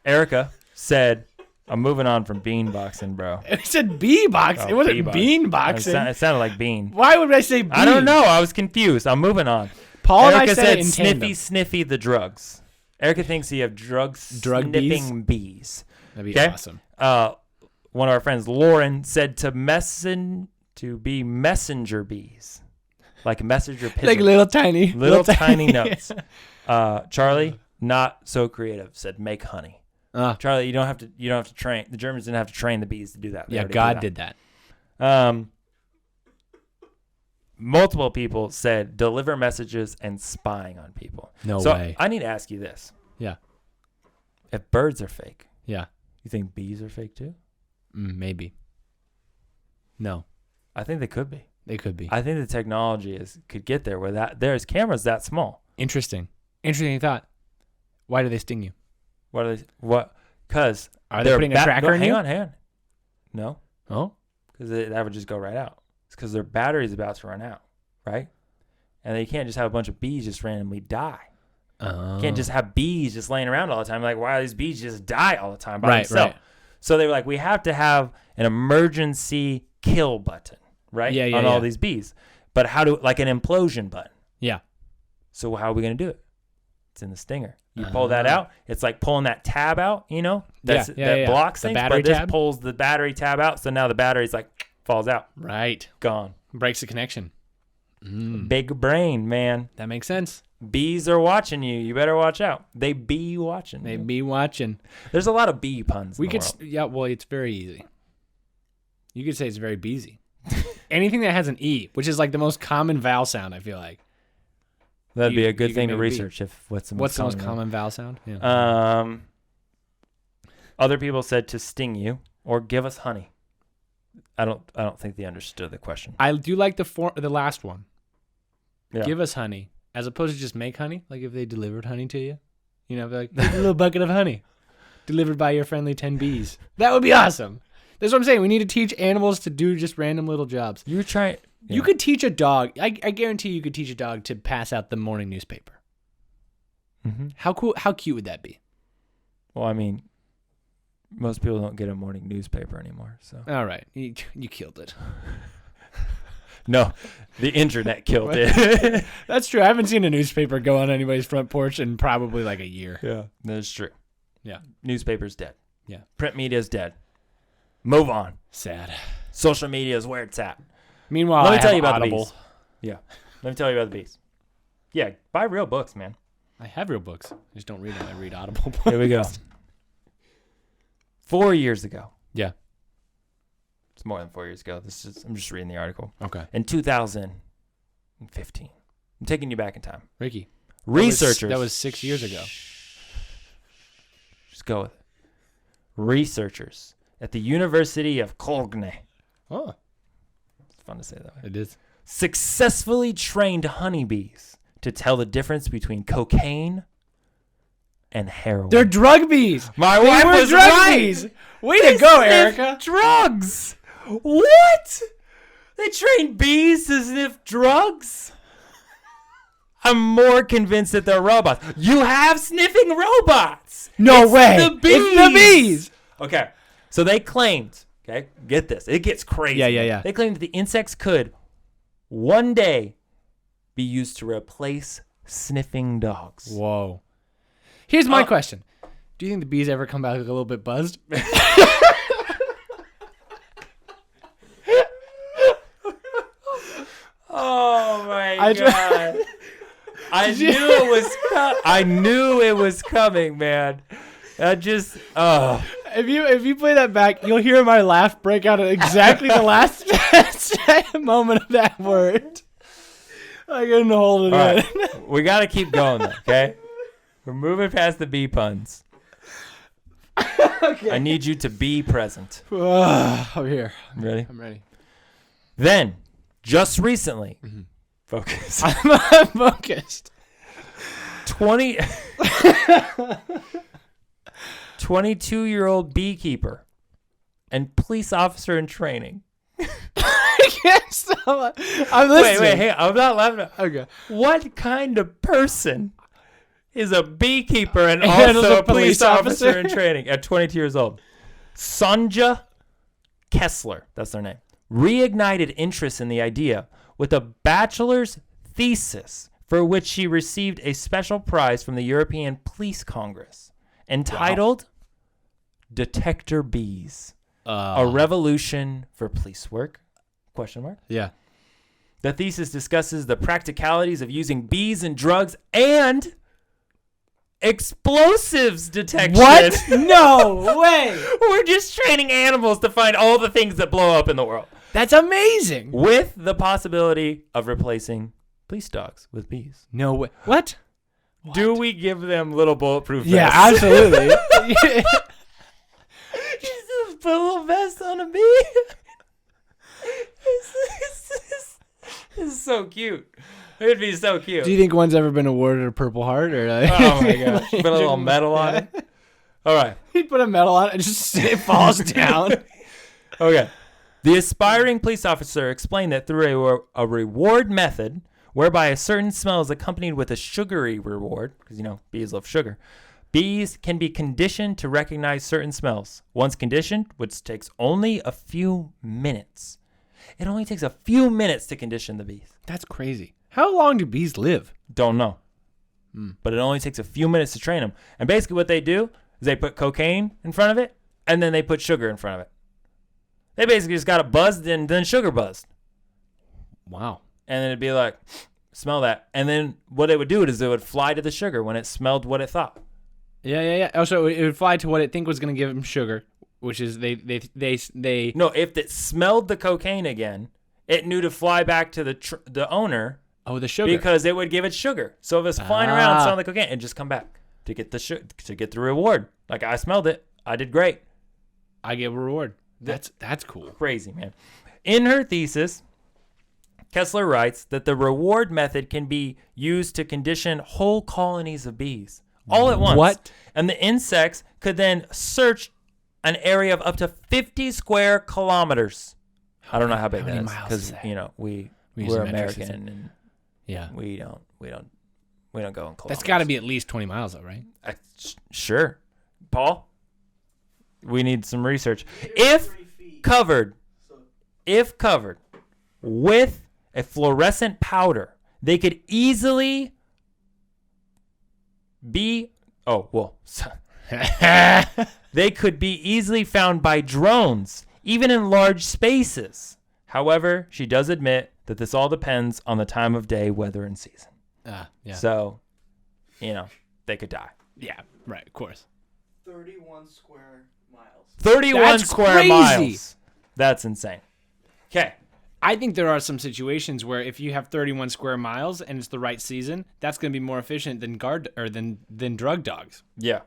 Speaker 2: Erica said, I'm moving on from beanboxing, bro.
Speaker 1: It said beatbox. It wasn't beanboxing.
Speaker 2: It sounded like bean.
Speaker 1: Why would I say bean?
Speaker 2: I don't know. I was confused. I'm moving on.
Speaker 1: Paul and I
Speaker 2: Erica
Speaker 1: said it in
Speaker 2: sniffy,
Speaker 1: tandem.
Speaker 2: sniffy the drugs. Erica thinks you have drug sniffing bees.
Speaker 1: That'd be awesome.
Speaker 2: One of our friends, Lauren, said to be messenger bees, like messenger pigeons,
Speaker 1: Like little tiny
Speaker 2: notes. Charlie, not so creative, said make honey. Charlie, you don't have to train. The Germans didn't have to train the bees to do that. They
Speaker 1: Yeah,
Speaker 2: already
Speaker 1: God did that.
Speaker 2: Multiple people said deliver messages and spying on people.
Speaker 1: No
Speaker 2: so
Speaker 1: way.
Speaker 2: I need to ask you this.
Speaker 1: Yeah.
Speaker 2: If birds are fake,
Speaker 1: Yeah.
Speaker 2: you think bees are fake too?
Speaker 1: Maybe. No,
Speaker 2: I think they could be.
Speaker 1: they could be.
Speaker 2: I think the technology could get there where there's cameras that small.
Speaker 1: Interesting thought. Why do they sting you?
Speaker 2: What? Because
Speaker 1: Are they putting a tracker in you?
Speaker 2: Hang on. No,
Speaker 1: Oh,
Speaker 2: because that would just go right out. It's because their battery's about to run out, right? And you can't just have a bunch of bees just randomly die. You can't just have bees just laying around all the time. Like, why do these bees just die all the time by themselves?
Speaker 1: Right.
Speaker 2: So they were like, we have to have an emergency kill button, right?
Speaker 1: Yeah,
Speaker 2: on all these bees. But like an implosion button.
Speaker 1: Yeah.
Speaker 2: So how are we going to do it? It's in the stinger. You pull that out. It's like pulling that tab out, that blocks
Speaker 1: The
Speaker 2: things.
Speaker 1: battery
Speaker 2: But this
Speaker 1: tab?
Speaker 2: pulls the battery tab out. So now the battery's like, falls out.
Speaker 1: Right.
Speaker 2: Gone.
Speaker 1: Breaks the connection.
Speaker 2: Big brain, man.
Speaker 1: That makes sense.
Speaker 2: Bees are watching you. You better watch out. They be watching.
Speaker 1: They
Speaker 2: you.
Speaker 1: be watching.
Speaker 2: There's a lot of bee puns.
Speaker 1: We
Speaker 2: in the
Speaker 1: could,
Speaker 2: world.
Speaker 1: yeah. Well, it's very easy. You could say it's very beesy. Anything that has an E, which is like the most common vowel sound, I feel like.
Speaker 2: That'd be a good
Speaker 1: you
Speaker 2: thing
Speaker 1: can
Speaker 2: to
Speaker 1: make a bee.
Speaker 2: research. If what's the
Speaker 1: What's
Speaker 2: most
Speaker 1: the most
Speaker 2: common
Speaker 1: common vowel sound? Yeah.
Speaker 2: Other people said to sting you or give us honey. I don't think they understood the question.
Speaker 1: I do like the last one.
Speaker 2: Yeah.
Speaker 1: Give us honey, as opposed to just make honey. Like if they delivered honey to you, you know, like here's a little bucket of honey, delivered by your friendly 10 bees. That would be awesome. That's what I'm saying. We need to teach animals to do just random little jobs.
Speaker 2: You're trying. Yeah.
Speaker 1: You could teach a dog. I guarantee you could teach a dog to pass out the morning newspaper.
Speaker 2: Mm-hmm.
Speaker 1: How cool? How cute would that be?
Speaker 2: Well, I mean, most people don't get a morning newspaper anymore. So
Speaker 1: All right, you killed it.
Speaker 2: no, the internet killed it.
Speaker 1: That's true. I haven't seen a newspaper go on anybody's front porch in probably like a year.
Speaker 2: Yeah, that's true.
Speaker 1: Yeah.
Speaker 2: Newspaper's dead.
Speaker 1: Yeah.
Speaker 2: Print media's dead. Move on.
Speaker 1: Sad.
Speaker 2: Social media is where it's at.
Speaker 1: Meanwhile,
Speaker 2: Let me
Speaker 1: I
Speaker 2: tell
Speaker 1: have
Speaker 2: you about
Speaker 1: Audible.
Speaker 2: the bees. Yeah. Let me tell you about the bees. Yeah, buy real books, man.
Speaker 1: I have real books. I just don't read them. I read Audible books.
Speaker 2: Here we go. 4 years ago.
Speaker 1: Yeah.
Speaker 2: It's more than 4 years ago. I'm just reading the article.
Speaker 1: Okay.
Speaker 2: In 2015. I'm taking you back in time.
Speaker 1: Ricky.
Speaker 2: Researchers.
Speaker 1: That was 6 years ago.
Speaker 2: Just go with it. Researchers at the University of Cologne.
Speaker 1: Oh,
Speaker 2: It's fun to say that way.
Speaker 1: it is.
Speaker 2: Successfully trained honeybees to tell the difference between cocaine and heroin.
Speaker 1: They're drug bees.
Speaker 2: My
Speaker 1: They
Speaker 2: wife
Speaker 1: were
Speaker 2: was
Speaker 1: drug
Speaker 2: right.
Speaker 1: bees. Way to go,
Speaker 2: Sniff
Speaker 1: Erica.
Speaker 2: drugs. What? They train bees to sniff drugs? I'm more convinced that they're robots. You have sniffing robots.
Speaker 1: No
Speaker 2: It's
Speaker 1: way.
Speaker 2: The bees.
Speaker 1: It's the bees.
Speaker 2: Okay. So they claimed, okay, get this. It gets crazy.
Speaker 1: Yeah.
Speaker 2: They claimed that the insects could one day be used to replace sniffing dogs.
Speaker 1: Whoa. Here's my question. Do you think the bees ever come back a little bit buzzed?
Speaker 2: Oh my
Speaker 1: I
Speaker 2: god! I knew it was. I knew it was coming, man. I just. Oh.
Speaker 1: If you play that back, you'll hear my laugh break out at exactly the last moment of that word. I couldn't hold it
Speaker 2: All
Speaker 1: in.
Speaker 2: right. We got to keep going, though, okay? We're moving past the bee puns.
Speaker 1: Okay.
Speaker 2: I need you to be present.
Speaker 1: I'm here.
Speaker 2: Ready?
Speaker 1: I'm ready.
Speaker 2: Then, just recently, focus.
Speaker 1: I'm focused.
Speaker 2: 22-year-old beekeeper and police officer in training.
Speaker 1: I can't stop. I'm listening.
Speaker 2: Wait, hey, I'm not laughing.
Speaker 1: Okay.
Speaker 2: What kind of person is a beekeeper and
Speaker 1: And
Speaker 2: also
Speaker 1: a
Speaker 2: a police
Speaker 1: police
Speaker 2: officer
Speaker 1: officer?
Speaker 2: in training at 22 years old? Sonja Kessler, that's their name, reignited interest in the idea with a bachelor's thesis for which she received a special prize from the European Police Congress entitled Detector Bees, a revolution for police work? Question mark.
Speaker 1: Yeah.
Speaker 2: The thesis discusses the practicalities of using bees in drugs and explosives detection.
Speaker 1: What? No way.
Speaker 2: We're just training animals to find all the things that blow up in the world,
Speaker 1: That's amazing.
Speaker 2: with the possibility of replacing police dogs with bees.
Speaker 1: No way. What?
Speaker 2: Do we give them little bulletproof vests?
Speaker 1: Yeah, absolutely.
Speaker 2: Just put a little vest on a bee. This is so cute. It'd be so cute.
Speaker 1: Do you think one's ever been awarded a Purple Heart? Or like,
Speaker 2: Oh my gosh. Put a little medal on it. All right.
Speaker 1: He'd put a medal on it and just it falls down.
Speaker 2: Okay. The aspiring police officer explained that through a reward method whereby a certain smell is accompanied with a sugary reward, because, you know, bees love sugar, bees can be conditioned to recognize certain smells. Once conditioned, which takes only a few minutes. It only takes a few minutes to condition the bees.
Speaker 1: That's crazy. How long do bees live?
Speaker 2: Don't know. But it only takes a few minutes to train them. And basically what they do is they put cocaine in front of it, and then they put sugar in front of it. They basically just got it buzzed and then sugar buzzed.
Speaker 1: Wow.
Speaker 2: And then it'd be like, smell that. And then what it would do is it would fly to the sugar when it smelled what it thought.
Speaker 1: Yeah. Also, it would fly to what it think was going to give him sugar, which is they.
Speaker 2: No, if it smelled the cocaine again, it knew to fly back to the owner.
Speaker 1: Oh, the sugar.
Speaker 2: Because it would give it sugar. So if it's flying around smelling the cocaine, it'd just come back to get to get the reward. Like, I smelled it. I did great.
Speaker 1: I get a reward. That's cool.
Speaker 2: Crazy, man. In her thesis, Kessler writes that the reward method can be used to condition whole colonies of bees all at once. What? And the insects could then search an area of up to 50 square kilometers. I don't know how big that is because we're American and we don't go in kilometers.
Speaker 1: That's got to be at least 20 miles, though, right?
Speaker 2: Sure, Paul. We need some research. If covered with a fluorescent powder, they could easily be. Oh well. They could be easily found by drones, even in large spaces. However, she does admit that this all depends on the time of day, weather, and season.
Speaker 1: Yeah.
Speaker 2: So, they could die.
Speaker 1: Yeah, right, of course.
Speaker 3: 31 square miles.
Speaker 2: 31
Speaker 1: That's
Speaker 2: square
Speaker 1: crazy.
Speaker 2: miles. That's insane. Okay.
Speaker 1: I think there are some situations where if you have 31 square miles and it's the right season, that's going to be more efficient than than drug dogs.
Speaker 2: Yeah.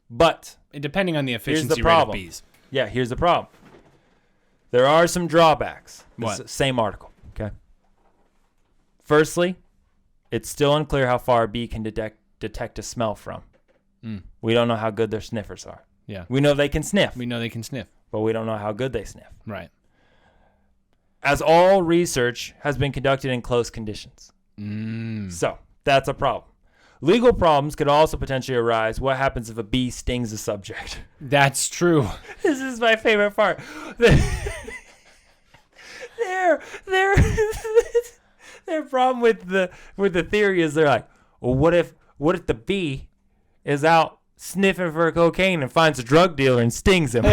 Speaker 2: But
Speaker 1: and depending on the efficiency
Speaker 2: here's the
Speaker 1: rate of
Speaker 2: problem.
Speaker 1: bees.
Speaker 2: Yeah, here's the problem. There are some drawbacks.
Speaker 1: What?
Speaker 2: Same article. Okay. Firstly, it's still unclear how far a bee can detect a smell from. We don't know how good their sniffers are.
Speaker 1: Yeah.
Speaker 2: We know they can sniff.
Speaker 1: We know they can sniff.
Speaker 2: But we don't know how good they sniff.
Speaker 1: Right.
Speaker 2: As all research has been conducted in close conditions. So that's a problem. Legal problems could also potentially arise. What happens if a bee stings a subject?
Speaker 1: That's true.
Speaker 2: This is my favorite part. Their problem with the theory is they're like, well, what if the bee is out sniffing for cocaine and finds a drug dealer and stings him?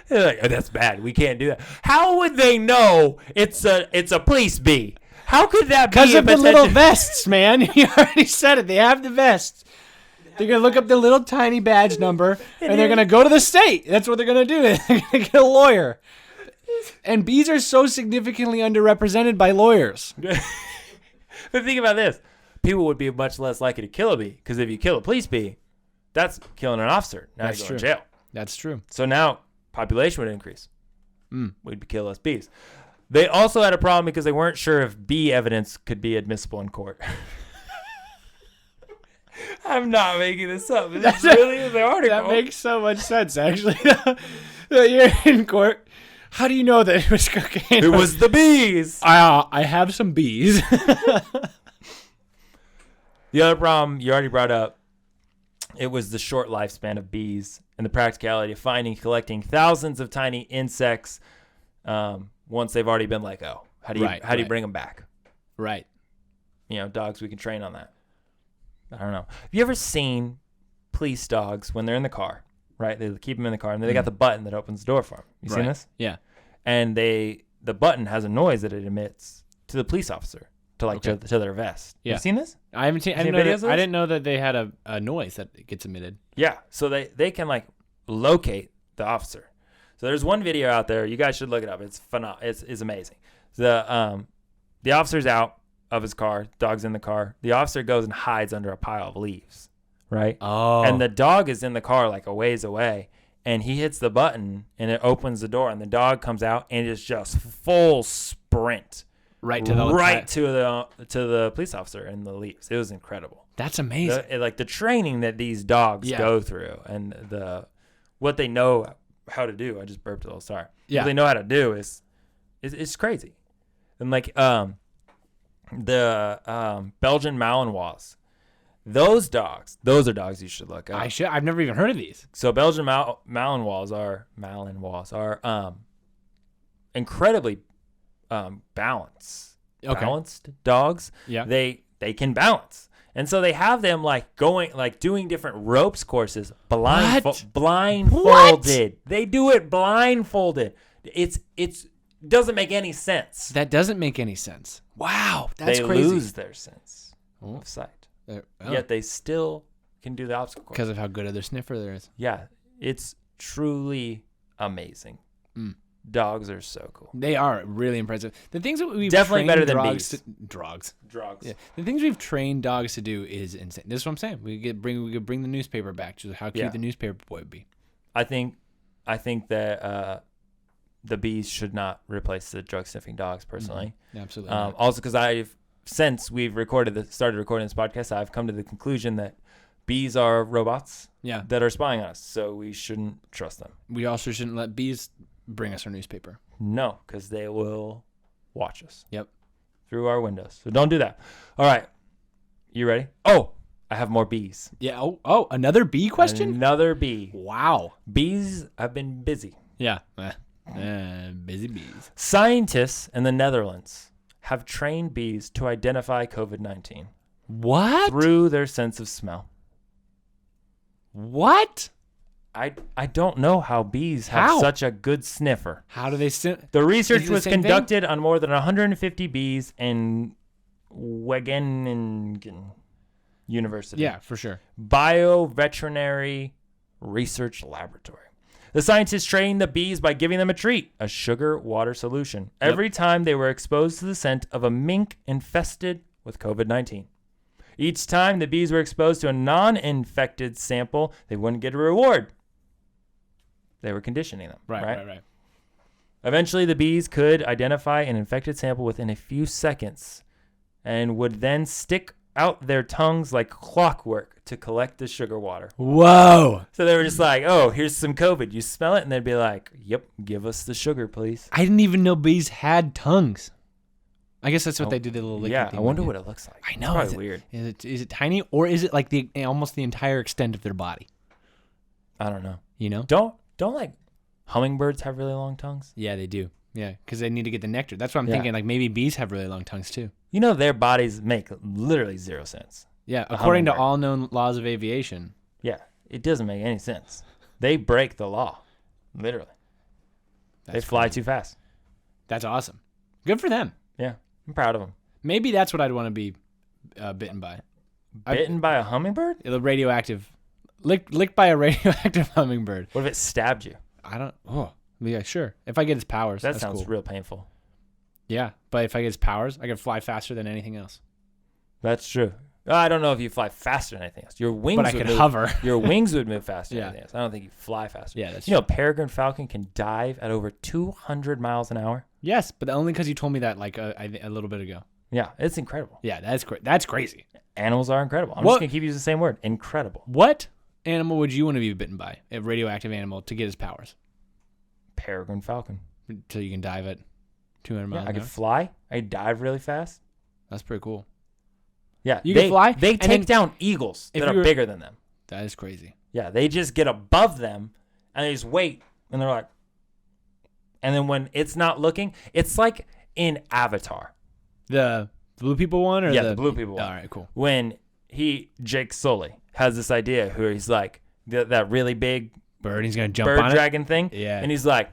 Speaker 2: They're like, oh, that's bad. We can't do that. How would they know it's a police bee? How could that be?
Speaker 1: Because of the little vests, man. You already said it. They have the vests. They're going to look up the little tiny badge number, and they're going to go to the state. That's what they're going to do. They're going to get a lawyer. And bees are so significantly underrepresented by lawyers.
Speaker 2: But think about this. People would be much less likely to kill a bee, because if you kill a police bee, that's killing an officer. Now
Speaker 1: That's
Speaker 2: you go
Speaker 1: true.
Speaker 2: to jail.
Speaker 1: That's true.
Speaker 2: So now population would increase. We'd kill less bees. They also had a problem because they weren't sure if bee evidence could be admissible in court. I'm not making this up. This is really in the article.
Speaker 1: That makes so much sense, actually. You're in court. How do you know that it was cocaine?
Speaker 2: It was the bees.
Speaker 1: I have some bees.
Speaker 2: The other problem you already brought up, it was the short lifespan of bees and the practicality of finding, collecting thousands of tiny insects once they've already been let go. How do you bring them back?
Speaker 1: Right.
Speaker 2: Dogs, we can train on that. I don't know. Have you ever seen police dogs when they're in the car, right? They keep them in the car, and then they got the button that opens the door for them. You seen this?
Speaker 1: Yeah.
Speaker 2: And the button has a noise that it emits to the police officer to their vest.
Speaker 1: Yeah.
Speaker 2: You seen this?
Speaker 1: I haven't seen. I didn't know that they had a noise that gets emitted.
Speaker 2: Yeah. So they can locate the officer. So there's one video out there. You guys should look it up. It's phenomenal. It's amazing. The officer's out of his car. Dog's in the car. The officer goes and hides under a pile of leaves. Right.
Speaker 1: Oh.
Speaker 2: And the dog is in the car a ways away. And he hits the button and it opens the door and the dog comes out and it's just full sprint
Speaker 1: right to
Speaker 2: the police officer in the leaves. It was incredible.
Speaker 1: That's amazing.
Speaker 2: The training that these dogs go through and what they know how to do. I just burped a little. Sorry.
Speaker 1: Yeah.
Speaker 2: What they know how to do is crazy. And the Belgian Malinois. Those are dogs you should look up.
Speaker 1: I've never even heard of these.
Speaker 2: So Belgian Malinois are incredibly balanced dogs.
Speaker 1: Yeah.
Speaker 2: They can balance, And so they have them like doing different ropes courses
Speaker 1: What?
Speaker 2: blindfolded. They do it blindfolded. It's doesn't make any sense.
Speaker 1: That doesn't make any sense. Wow, that's
Speaker 2: They
Speaker 1: crazy.
Speaker 2: lose their sense of sight. Yet they still can do the obstacle course.
Speaker 1: Because of how good of their sniffer there is.
Speaker 2: Yeah, it's truly amazing. Dogs are so cool.
Speaker 1: They are really impressive. The things that we've
Speaker 2: Definitely
Speaker 1: trained
Speaker 2: better than
Speaker 1: dogs
Speaker 2: bees.
Speaker 1: Dogs.
Speaker 2: Drugs.
Speaker 1: Yeah. The things we've trained dogs to do is insane. This is what I'm saying. We could bring the newspaper back to how cute the newspaper boy would be.
Speaker 2: I think that the bees should not replace the drug sniffing dogs personally.
Speaker 1: Absolutely.
Speaker 2: Also, because since we've started recording this podcast, I've come to the conclusion that bees are robots that are spying on us, so we shouldn't trust them.
Speaker 1: We also shouldn't let bees bring us our newspaper.
Speaker 2: No, because they will watch us.
Speaker 1: Yep.
Speaker 2: Through our windows. So don't do that. All right. You ready? Oh, I have more bees.
Speaker 1: Yeah. Oh, another bee question?
Speaker 2: Another bee.
Speaker 1: Wow.
Speaker 2: Bees have been busy.
Speaker 1: Yeah. Busy bees.
Speaker 2: Scientists in the Netherlands have trained bees to identify COVID-19
Speaker 1: What?
Speaker 2: through their sense of smell.
Speaker 1: What?
Speaker 2: I don't know how bees have such a good sniffer.
Speaker 1: How do they
Speaker 2: The research
Speaker 1: Is it the
Speaker 2: was
Speaker 1: same thing?
Speaker 2: conducted on more than 150 bees in Wageningen University.
Speaker 1: Yeah, for sure.
Speaker 2: Bioveterinary Research Laboratory. The scientists trained the bees by giving them a treat, a sugar water solution, every time they were exposed to the scent of a mink infested with COVID-19. Each time the bees were exposed to a non-infected sample, they wouldn't get a reward. They were conditioning them.
Speaker 1: Right.
Speaker 2: Eventually, the bees could identify an infected sample within a few seconds and would then stick out their tongues like clockwork to collect the sugar water.
Speaker 1: Whoa.
Speaker 2: So they were just like, oh, here's some COVID. You smell it? And they'd be like, yep, give us the sugar, please.
Speaker 1: I didn't even know bees had tongues. I guess that's what they do, the little licking
Speaker 2: Yeah,
Speaker 1: thing.
Speaker 2: I wonder what it looks like.
Speaker 1: I know.
Speaker 2: It's
Speaker 1: Is
Speaker 2: probably weird.
Speaker 1: Is it tiny, or is it like almost the entire extent of their body?
Speaker 2: I don't know.
Speaker 1: You know?
Speaker 2: Don't like hummingbirds have really long tongues?
Speaker 1: Yeah, they do. Yeah, because they need to get the nectar. That's what I'm
Speaker 2: Yeah.
Speaker 1: thinking. Like maybe bees have really long tongues too.
Speaker 2: You know, their bodies make literally zero sense.
Speaker 1: Yeah, according to
Speaker 2: hummingbird.
Speaker 1: all known laws of aviation.
Speaker 2: Yeah, it doesn't make any sense. They break the law, literally. They fly too fast.
Speaker 1: That's awesome. Good for them.
Speaker 2: Yeah, I'm proud of them.
Speaker 1: Maybe that's what I'd want to be bitten by.
Speaker 2: Bitten by a hummingbird?
Speaker 1: A radioactive, licked by a radioactive hummingbird.
Speaker 2: What if it stabbed you?
Speaker 1: I don't. Oh, yeah, sure. If I get its powers,
Speaker 2: That
Speaker 1: that's
Speaker 2: sounds
Speaker 1: cool.
Speaker 2: real painful.
Speaker 1: Yeah, but if I get its powers, I can fly faster than anything else.
Speaker 2: That's true. I don't know if you fly faster than anything else. Your wings
Speaker 1: But I
Speaker 2: would
Speaker 1: could
Speaker 2: move,
Speaker 1: hover.
Speaker 2: Your wings would move faster than
Speaker 1: Yeah.
Speaker 2: anything else. I don't think you fly faster.
Speaker 1: Yeah, that's
Speaker 2: You know, Peregrine Falcon can dive at over 200 miles an hour.
Speaker 1: Yes, but only because you told me that like a little bit ago.
Speaker 2: Yeah, it's incredible.
Speaker 1: Yeah, that's crazy.
Speaker 2: Animals are incredible. I'm
Speaker 1: What-
Speaker 2: just going to keep using the same word. Incredible.
Speaker 1: What animal would you want to be bitten by? A radioactive animal to get its powers,
Speaker 2: Peregrine Falcon.
Speaker 1: so you can dive at 200 miles
Speaker 2: Yeah, I
Speaker 1: an
Speaker 2: could
Speaker 1: hour.
Speaker 2: fly. I could dive really fast.
Speaker 1: That's pretty cool.
Speaker 2: Yeah,
Speaker 1: You can fly,
Speaker 2: They
Speaker 1: and
Speaker 2: take
Speaker 1: then
Speaker 2: down eagles
Speaker 1: if
Speaker 2: that
Speaker 1: you
Speaker 2: are
Speaker 1: were-
Speaker 2: bigger than them.
Speaker 1: That is crazy.
Speaker 2: Yeah, they just get above them and they just wait and they're like, and then when it's not looking, it's like in Avatar.
Speaker 1: The blue people one, or
Speaker 2: Yeah, the blue people one.
Speaker 1: All right, cool.
Speaker 2: When Jake Sully has this idea where he's like that really big
Speaker 1: Bird, he's gonna jump
Speaker 2: bird
Speaker 1: on it.
Speaker 2: dragon thing.
Speaker 1: Yeah.
Speaker 2: And he's like,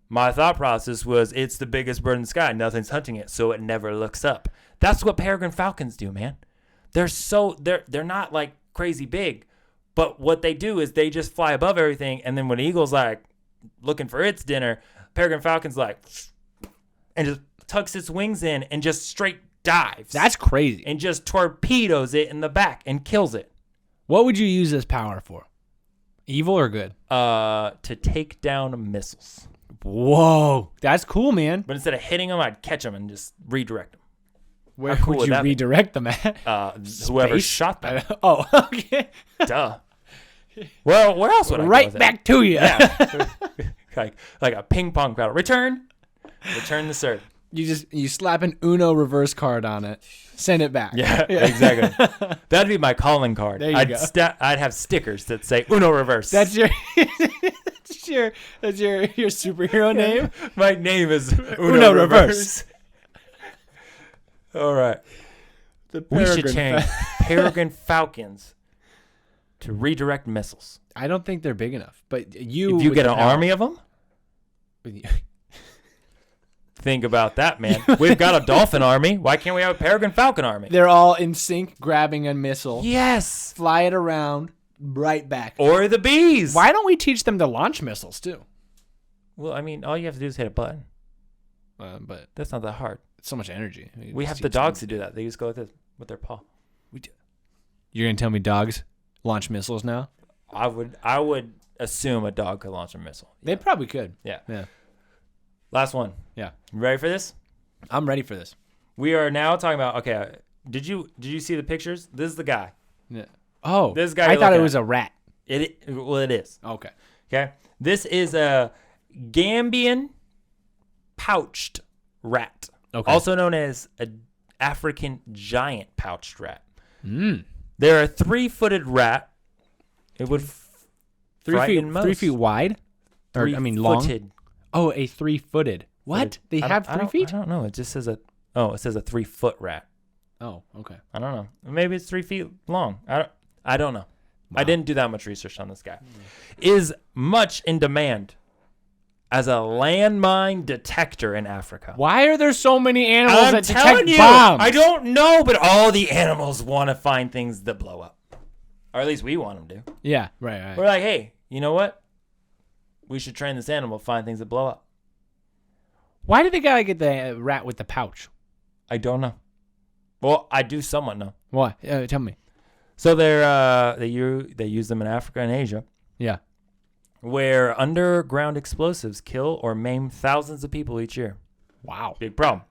Speaker 2: my thought process was it's the biggest bird in the sky. Nothing's hunting it, so it never looks up. That's what Peregrine Falcons do, man. They're not like crazy big, but what they do is they just fly above everything. And then when eagle's like looking for its dinner, Peregrine Falcon's like, and just tucks its wings in and just straight dives.
Speaker 1: That's crazy.
Speaker 2: And just torpedoes it in the back and kills it.
Speaker 1: What would you use this power for? Evil or good?
Speaker 2: To take down missiles.
Speaker 1: Whoa, that's cool, man.
Speaker 2: But instead of hitting them, I'd catch them and just redirect them.
Speaker 1: Where
Speaker 2: How cool
Speaker 1: would
Speaker 2: would
Speaker 1: you
Speaker 2: that be?
Speaker 1: redirect them at?
Speaker 2: Whoever
Speaker 1: Space?
Speaker 2: shot them.
Speaker 1: Oh, okay.
Speaker 2: Duh. Well, where else would I go
Speaker 1: Right
Speaker 2: with it?
Speaker 1: back to you.
Speaker 2: Yeah. like a ping pong paddle. Return the serve.
Speaker 1: You slap an Uno reverse card on it, send it back.
Speaker 2: Yeah, exactly. That'd be my calling card.
Speaker 1: There you
Speaker 2: I'd
Speaker 1: go.
Speaker 2: I'd have stickers that say Uno reverse.
Speaker 1: That's your that's your superhero name.
Speaker 2: My name is
Speaker 1: Uno reverse.
Speaker 2: All right. We should train Peregrine Falcons to redirect missiles.
Speaker 1: I don't think they're big enough. But
Speaker 2: If you get an army of them,
Speaker 1: with
Speaker 2: think about that, man. We've got a dolphin army. Why can't we have a Peregrine Falcon army?
Speaker 1: they're all in sync, grabbing a missile,
Speaker 2: Yes.
Speaker 1: fly it around, right back.
Speaker 2: Or the bees.
Speaker 1: Why don't we teach them to launch missiles too?
Speaker 2: Well, I mean, all you have to do is hit a button.
Speaker 1: But
Speaker 2: That's not that hard.
Speaker 1: it's so much energy.
Speaker 2: We have the dogs to do that. They just go like this with their paw.
Speaker 1: You're gonna tell me dogs launch missiles now?
Speaker 2: I would assume a dog could launch a missile.
Speaker 1: They probably could.
Speaker 2: Yeah.
Speaker 1: Yeah.
Speaker 2: Last one.
Speaker 1: Yeah.
Speaker 2: You ready for this?
Speaker 1: I'm ready for this.
Speaker 2: We are now talking about. Okay. Did you see the pictures? This is the guy.
Speaker 1: Yeah. Oh,
Speaker 2: This guy
Speaker 1: I
Speaker 2: you're
Speaker 1: thought it
Speaker 2: looking
Speaker 1: was
Speaker 2: at.
Speaker 1: a rat.
Speaker 2: It is.
Speaker 1: Okay.
Speaker 2: Okay. This is a Gambian pouched rat.
Speaker 1: Okay.
Speaker 2: Also known as an African giant pouched rat.
Speaker 1: Mm.
Speaker 2: They're a 3-footed rat. It would
Speaker 1: 3 feet.
Speaker 2: frighten most.
Speaker 1: 3 feet wide. Or I mean long.
Speaker 2: 3-footed.
Speaker 1: Oh, a 3-footed. What? They have 3 feet?
Speaker 2: I don't know. It just says it says a 3-foot rat.
Speaker 1: Oh, okay.
Speaker 2: I don't know. Maybe it's 3 feet long. I don't know. I didn't do that much research on this guy. Is much in demand as a landmine detector in Africa.
Speaker 1: Why are there so many animals
Speaker 2: I'm
Speaker 1: that
Speaker 2: telling
Speaker 1: detect
Speaker 2: you,
Speaker 1: bombs?
Speaker 2: I don't know, but all the animals want to find things that blow up. Or at least we want them to.
Speaker 1: Yeah, right.
Speaker 2: We're like, hey, you know what? We should train this animal to find things that blow up.
Speaker 1: Why did they gotta get the rat with the pouch?
Speaker 2: I don't know. Well, I do somewhat know.
Speaker 1: Why? Tell me.
Speaker 2: So they use them in Africa and Asia,
Speaker 1: Yeah.
Speaker 2: where underground explosives kill or maim thousands of people each year.
Speaker 1: Wow.
Speaker 2: Big problem.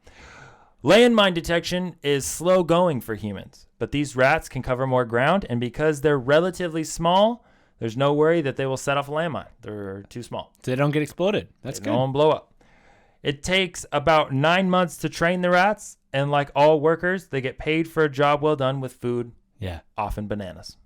Speaker 2: Landmine detection is slow going for humans, but these rats can cover more ground, and because they're relatively small, there's no worry that they will set off a landmine. They're too small.
Speaker 1: So they don't get exploded. That's
Speaker 2: They
Speaker 1: good.
Speaker 2: don't blow up. It takes about 9 months to train the rats, and like all workers, they get paid for a job well done with food,
Speaker 1: Yeah.
Speaker 2: often bananas.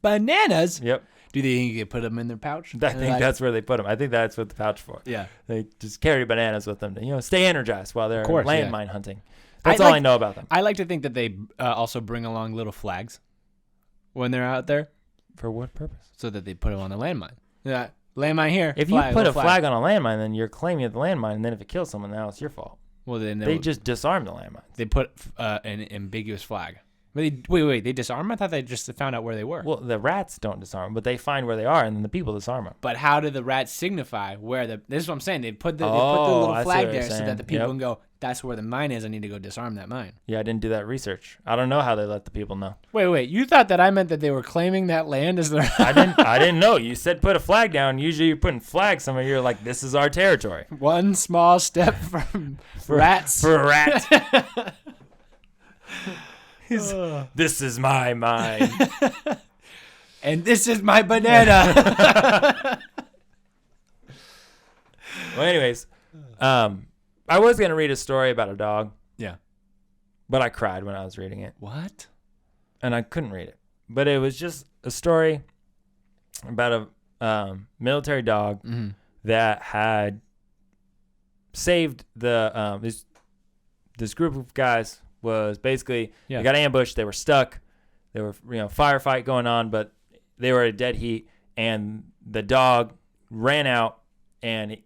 Speaker 1: Bananas?
Speaker 2: Yep.
Speaker 1: Do they think you put them in their pouch?
Speaker 2: I think that's where they put them. I think that's what the pouch for.
Speaker 1: Yeah.
Speaker 2: They just carry bananas with them to, stay energized while they're
Speaker 1: course, yeah.
Speaker 2: landmine hunting. That's all I know about them.
Speaker 1: I like to think that they also bring along little flags when they're out there,
Speaker 2: For what purpose?
Speaker 1: so that they put them on the landmine. Yeah. Landmine here.
Speaker 2: If
Speaker 1: flag,
Speaker 2: you put a
Speaker 1: little
Speaker 2: flag on a landmine, then you're claiming the landmine, and then if it kills someone, now it's your fault.
Speaker 1: Well, then
Speaker 2: They just disarm the landmines.
Speaker 1: they put an ambiguous flag. But wait, they disarm? I thought they just found out where they were.
Speaker 2: Well, the rats don't disarm, but they find where they are, and then the people disarm them.
Speaker 1: But how do the rats signify where the? This is what I'm saying. They put the
Speaker 2: I
Speaker 1: little
Speaker 2: see
Speaker 1: flag
Speaker 2: what you're
Speaker 1: there so
Speaker 2: saying.
Speaker 1: that the people
Speaker 2: Yep.
Speaker 1: can go. That's where the mine is. I need to go disarm that mine.
Speaker 2: Yeah, I didn't do that research. I don't know how they let the people know.
Speaker 1: Wait. You thought that I meant that they were claiming that land as their?
Speaker 2: I didn't know. You said put a flag down. Usually you're putting flags somewhere. You're like, this is our territory.
Speaker 1: One small step for rats.
Speaker 2: For a rat. This is my mine.
Speaker 1: And this is my banana.
Speaker 2: Well, anyways, I was going to read a story about a dog,
Speaker 1: Yeah.
Speaker 2: but I cried when I was reading it,
Speaker 1: What?
Speaker 2: and I couldn't read it. But it was just a story about a military dog that had saved the this group of guys. Was basically they got ambushed. They were stuck. There were firefight going on, but they were at a dead heat. And the dog ran out and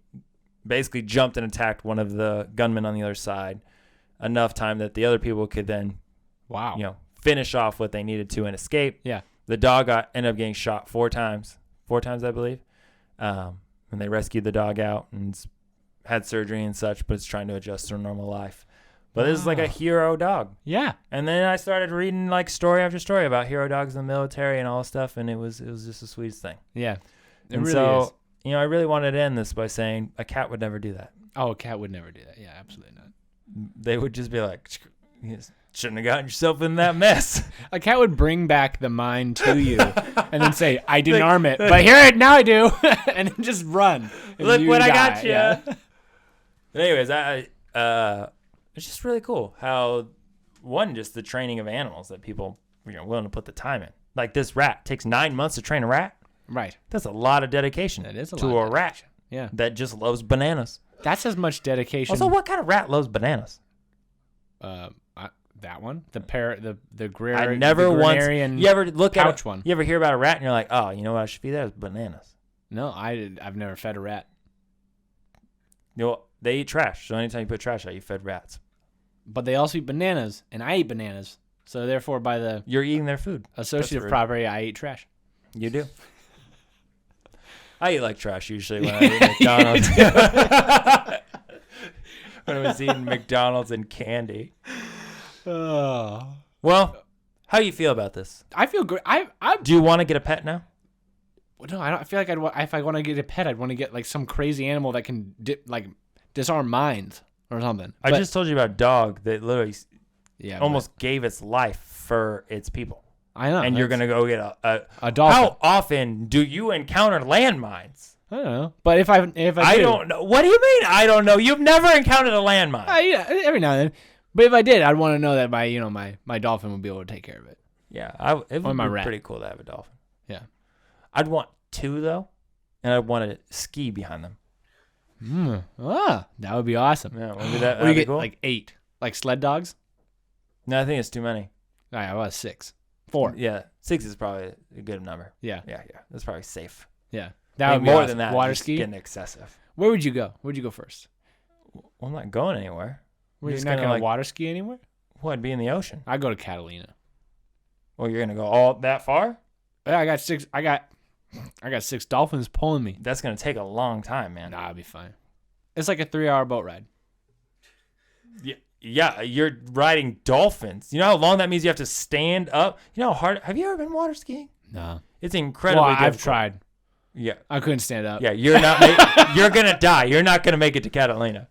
Speaker 2: basically jumped and attacked one of the gunmen on the other side. Enough time that the other people could then, finish off what they needed to and escape.
Speaker 1: Yeah.
Speaker 2: The dog ended up getting shot 4 times. 4 times, I believe. And they rescued the dog out and had surgery and such, but it's trying to adjust to normal life. But this is like a hero dog.
Speaker 1: Yeah.
Speaker 2: And then I started reading like story after story about hero dogs in the military and all this stuff, and it was just the sweetest thing.
Speaker 1: Yeah. It
Speaker 2: And
Speaker 1: really
Speaker 2: so,
Speaker 1: is.
Speaker 2: I really wanted to end this by saying a cat would never do that.
Speaker 1: Oh, a cat would never do that. Yeah, absolutely not.
Speaker 2: They would just be like, you shouldn't have gotten yourself in that mess.
Speaker 1: A cat would bring back the mine to you and then say, I didn't arm it, but here now I do. And then just run. And
Speaker 2: Look what I
Speaker 1: die.
Speaker 2: got you.
Speaker 1: Yeah.
Speaker 2: But anyways, it's just really cool how, just the training of animals that people willing to put the time in. Like this rat takes 9 months to train a rat.
Speaker 1: Right.
Speaker 2: That's a lot of dedication.
Speaker 1: That is a
Speaker 2: to
Speaker 1: lot
Speaker 2: a
Speaker 1: of
Speaker 2: rat.
Speaker 1: Yeah.
Speaker 2: That just loves bananas.
Speaker 1: That's as much dedication.
Speaker 2: Also, what kind of rat loves bananas?
Speaker 1: That one, the Greer.
Speaker 2: I never once. You ever look at
Speaker 1: one?
Speaker 2: You ever hear about a rat and you're like, oh, you know what I should feed that? It's bananas.
Speaker 1: No, I've never fed a rat.
Speaker 2: You know, they eat trash. So anytime you put trash out, you fed rats.
Speaker 1: But they also eat bananas, and I eat bananas. So therefore, by the
Speaker 2: You're eating their food.
Speaker 1: associative property, I eat trash.
Speaker 2: You do. I eat like trash usually when I eat McDonald's. When I was eating McDonald's and candy.
Speaker 1: Oh.
Speaker 2: Well, how do you feel about this?
Speaker 1: I feel great.
Speaker 2: Do you want to get a pet now?
Speaker 1: No, I don't. I feel like if I want to get a pet, I'd want to get like some crazy animal that can disarm minds or something.
Speaker 2: I just told you about a dog that literally
Speaker 1: almost
Speaker 2: gave its life for its people.
Speaker 1: I know.
Speaker 2: And you're gonna go get
Speaker 1: a dolphin.
Speaker 2: How often do you encounter landmines?
Speaker 1: I don't know. But if I
Speaker 2: don't know. What do you mean? I don't know. You've never encountered a landmine.
Speaker 1: Yeah, every now and then. But if I did, I'd want to know that my dolphin would be able to take care of it.
Speaker 2: Yeah, it would be pretty cool to have a dolphin.
Speaker 1: Yeah.
Speaker 2: I'd want 2 though, and I'd want to ski behind them.
Speaker 1: That would be awesome.
Speaker 2: Yeah, would that
Speaker 1: Or you get
Speaker 2: cool?
Speaker 1: like 8, like sled dogs.
Speaker 2: No, I think it's too many.
Speaker 1: All right, I was 6, 4.
Speaker 2: Yeah, 6 is probably a good number.
Speaker 1: Yeah.
Speaker 2: That's probably safe.
Speaker 1: Yeah, that would be
Speaker 2: more
Speaker 1: awesome.
Speaker 2: than that.
Speaker 1: Water
Speaker 2: just
Speaker 1: ski.
Speaker 2: getting excessive.
Speaker 1: Where would you go? Where'd you go first?
Speaker 2: Well, I'm not going anywhere.
Speaker 1: You're not gonna water ski anywhere?
Speaker 2: Well, I'd be in the ocean.
Speaker 1: I'd go to Catalina.
Speaker 2: Well, you're gonna go all that far?
Speaker 1: Yeah, I got 6. I got 6 dolphins pulling me.
Speaker 2: That's gonna take a long time, man.
Speaker 1: Nah, I'll be fine. It's like a 3-hour boat ride.
Speaker 2: Yeah, you're riding dolphins. You know how long that means you have to stand up? You know how hard? Have you ever been water skiing?
Speaker 1: No.
Speaker 2: It's incredibly difficult.
Speaker 1: I've tried.
Speaker 2: Yeah.
Speaker 1: I couldn't stand up.
Speaker 2: Yeah, you're not. You're gonna die. You're not gonna make it to Catalina.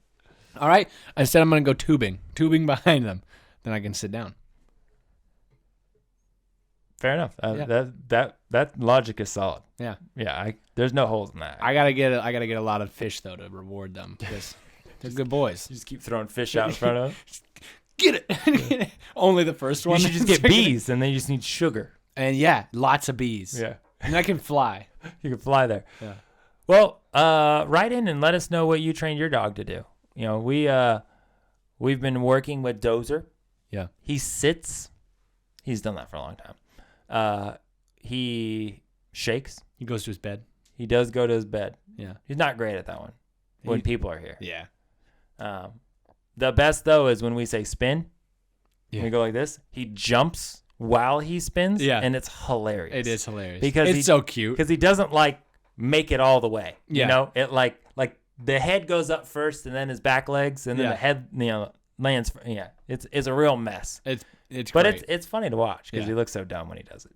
Speaker 1: All right. Instead, I'm gonna go tubing behind them. Then I can sit down.
Speaker 2: Fair enough. That logic is solid.
Speaker 1: Yeah.
Speaker 2: Yeah. There's no holes in that.
Speaker 1: I gotta get a lot of fish though to reward them because they're good boys.
Speaker 2: You just keep throwing fish out in front of them.
Speaker 1: Get it. Only the first one.
Speaker 2: You should just get bees, and then you just need sugar.
Speaker 1: And yeah, lots of bees.
Speaker 2: Yeah.
Speaker 1: And I can fly.
Speaker 2: You can fly there.
Speaker 1: Yeah.
Speaker 2: Well, write in and let us know what you trained your dog to do. You know, we've been working with Dozer.
Speaker 1: Yeah.
Speaker 2: He sits. He's done that for a long time. He shakes.
Speaker 1: He goes to his bed.
Speaker 2: He does go to his bed.
Speaker 1: Yeah.
Speaker 2: He's not great at that one when people are here.
Speaker 1: Yeah.
Speaker 2: The best, though, is when we say spin.
Speaker 1: Yeah.
Speaker 2: We go like this. He jumps while he spins.
Speaker 1: Yeah.
Speaker 2: And it's hilarious.
Speaker 1: It is hilarious.
Speaker 2: Because
Speaker 1: it's so cute.
Speaker 2: Because he doesn't, make it all the way.
Speaker 1: Yeah.
Speaker 2: You know? It, like the head goes up first and then his back legs and then the head, lands. Yeah. It's a real mess.
Speaker 1: It's
Speaker 2: But
Speaker 1: great.
Speaker 2: it's funny to watch because
Speaker 1: Yeah.
Speaker 2: he looks so dumb when he does it.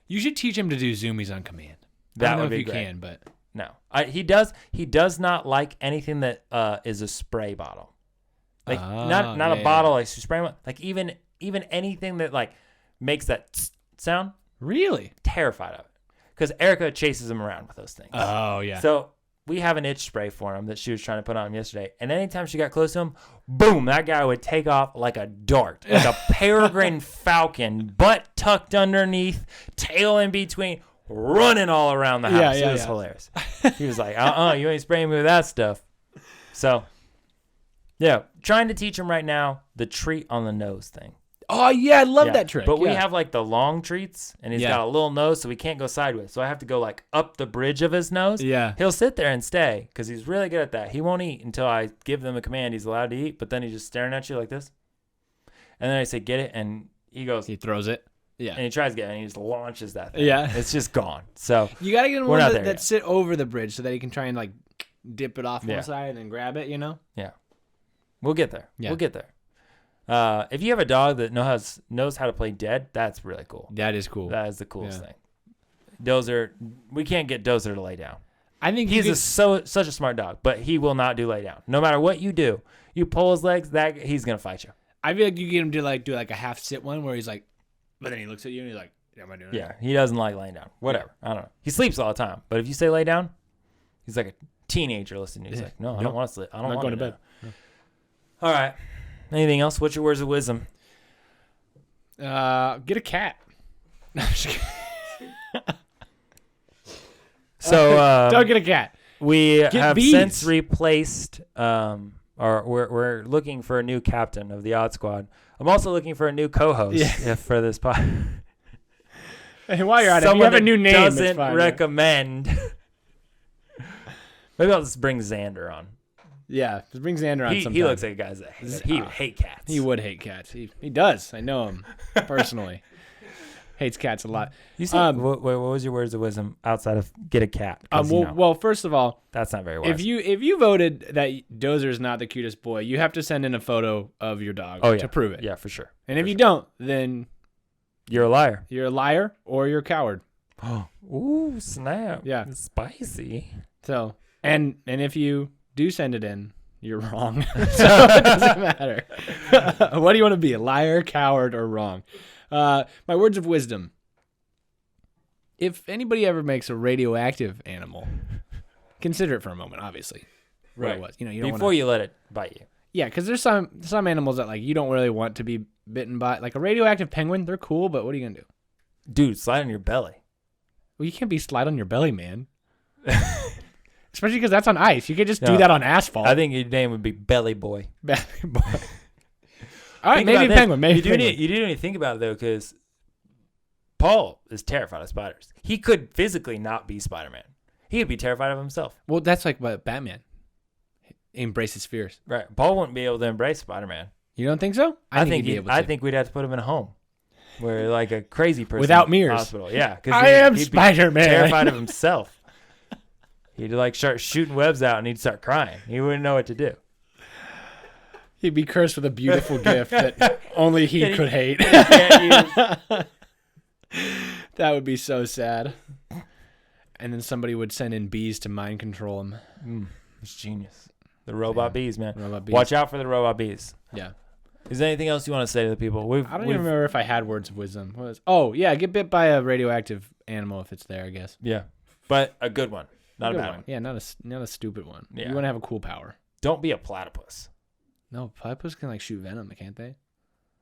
Speaker 1: You should teach him to do zoomies on command.
Speaker 2: That
Speaker 1: I don't know
Speaker 2: would
Speaker 1: if
Speaker 2: be
Speaker 1: you
Speaker 2: great.
Speaker 1: can, but
Speaker 2: No. He does not like anything that is a spray bottle. Like not a bottle like spray one. Like even anything that makes that tss sound.
Speaker 1: really?
Speaker 2: Terrified of it. Because Erica chases him around with those things.
Speaker 1: Oh yeah.
Speaker 2: So we have an itch spray for him that she was trying to put on him yesterday. And anytime she got close to him, boom, that guy would take off like a dart. Like a Peregrine Falcon, butt tucked underneath, tail in between, running all around the house. It was hilarious. He was like, you ain't spraying me with that stuff. So, yeah, trying to teach him right now the treat on the nose thing.
Speaker 1: Oh yeah, I love that trick.
Speaker 2: But we have the long treats, and he's got a little nose, so he can't go sideways. So I have to go up the bridge of his nose.
Speaker 1: Yeah.
Speaker 2: He'll sit there and stay because he's really good at that. He won't eat until I give them a command he's allowed to eat, but then he's just staring at you like this. And then I say, get it, and he goes.
Speaker 1: He throws it. Yeah.
Speaker 2: And he tries to get it, and he just launches that thing.
Speaker 1: Yeah.
Speaker 2: It's just gone. So
Speaker 1: you got to get him
Speaker 2: we're
Speaker 1: one
Speaker 2: not
Speaker 1: that
Speaker 2: there yet.
Speaker 1: sit over the bridge so that he can try and dip it off
Speaker 2: Yeah.
Speaker 1: one side and then grab it,
Speaker 2: Yeah. We'll get there.
Speaker 1: Yeah.
Speaker 2: We'll get there. If you have a dog that knows how to play dead, that's really cool.
Speaker 1: That is cool.
Speaker 2: That is the coolest thing. Dozer, we can't get Dozer to lay down.
Speaker 1: I think
Speaker 2: He's such a smart dog, but he will not do lay down. No matter what you do, you pull his legs, he's gonna fight you.
Speaker 1: I feel like you get him to do a half sit one where he's but then he looks at you and he's like, am I doing it?
Speaker 2: Yeah, he doesn't like laying down. Whatever. I don't know. He sleeps all the time, but if you say lay down, he's like a teenager listening. He's like, no, I don't want to sleep. I don't want
Speaker 1: going to
Speaker 2: to
Speaker 1: bed.
Speaker 2: No. All right. Anything else? What's your words of wisdom?
Speaker 1: Get a cat. No, I'm just kidding.
Speaker 2: So
Speaker 1: don't get a cat.
Speaker 2: We have
Speaker 1: bees.
Speaker 2: since replaced or we're looking for a new captain of the Odd Squad. I'm also looking for a new co-host for this podcast.
Speaker 1: Hey, while you're at it, if you have a new name, it's
Speaker 2: doesn't
Speaker 1: fine.
Speaker 2: recommend. Maybe I'll just bring Xander on.
Speaker 1: Yeah, just bring Xander on sometime.
Speaker 2: He looks like a guy that he would hate cats.
Speaker 1: He would hate cats. He does. I know him personally. Hates cats a lot.
Speaker 2: You said, what was your words of wisdom outside of get a cat?
Speaker 1: Well, first of all,
Speaker 2: that's not very wise.
Speaker 1: If you voted that Dozer's not the cutest boy, you have to send in a photo of your dog to prove it.
Speaker 2: Yeah, for sure.
Speaker 1: And if you don't, then
Speaker 2: you're a liar.
Speaker 1: You're a liar or you're a coward.
Speaker 2: Ooh, snap.
Speaker 1: Yeah.
Speaker 2: It's spicy.
Speaker 1: So, and if you do send it in, you're wrong. So it doesn't matter. What do you want to be, a liar, coward, or wrong? My words of wisdom. If anybody ever makes a radioactive animal, consider it for a moment, obviously. What it was. You don't
Speaker 2: before you let it bite you.
Speaker 1: Yeah, because there's some animals that like you don't really want to be bitten by. Like a radioactive penguin, they're cool, but what are you gonna do?
Speaker 2: Dude, slide on your belly.
Speaker 1: Well, you can't be slide on your belly, man. Especially because that's on ice. You could just do that on asphalt.
Speaker 2: I think your name would be Belly Boy.
Speaker 1: Belly Boy. All right, maybe penguin. Maybe
Speaker 2: you do need to think about it though, because Paul is terrified of spiders. He could physically not be Spider-Man. He could be terrified of himself.
Speaker 1: Well, that's like what Batman. He embraces fears.
Speaker 2: Right. Paul wouldn't be able to embrace Spider-man.
Speaker 1: You don't think so?
Speaker 2: I think we'd have to put him in a home where like a crazy person
Speaker 1: without mirrors.
Speaker 2: Hospital. Yeah.
Speaker 1: I am Spider-Man.
Speaker 2: Terrified of himself. He'd like start shooting webs out and he'd start crying. He wouldn't know what to do.
Speaker 1: He'd be cursed with a beautiful gift that only he could hate.
Speaker 2: Can't
Speaker 1: That would be so sad. And then somebody would send in bees to mind control him.
Speaker 2: It's genius. The robot bees, man.
Speaker 1: Robot bees.
Speaker 2: Watch out for the robot bees.
Speaker 1: Yeah.
Speaker 2: Is there anything else you want to say to the people?
Speaker 1: I don't even remember if I had words of wisdom. Get bit by a radioactive animal if it's there, I guess.
Speaker 2: Yeah. But a good one. Not a bad one.
Speaker 1: Yeah, not a stupid one.
Speaker 2: Yeah.
Speaker 1: You want to have a cool power.
Speaker 2: Don't be a platypus.
Speaker 1: No, platypus can like shoot venom, can't they?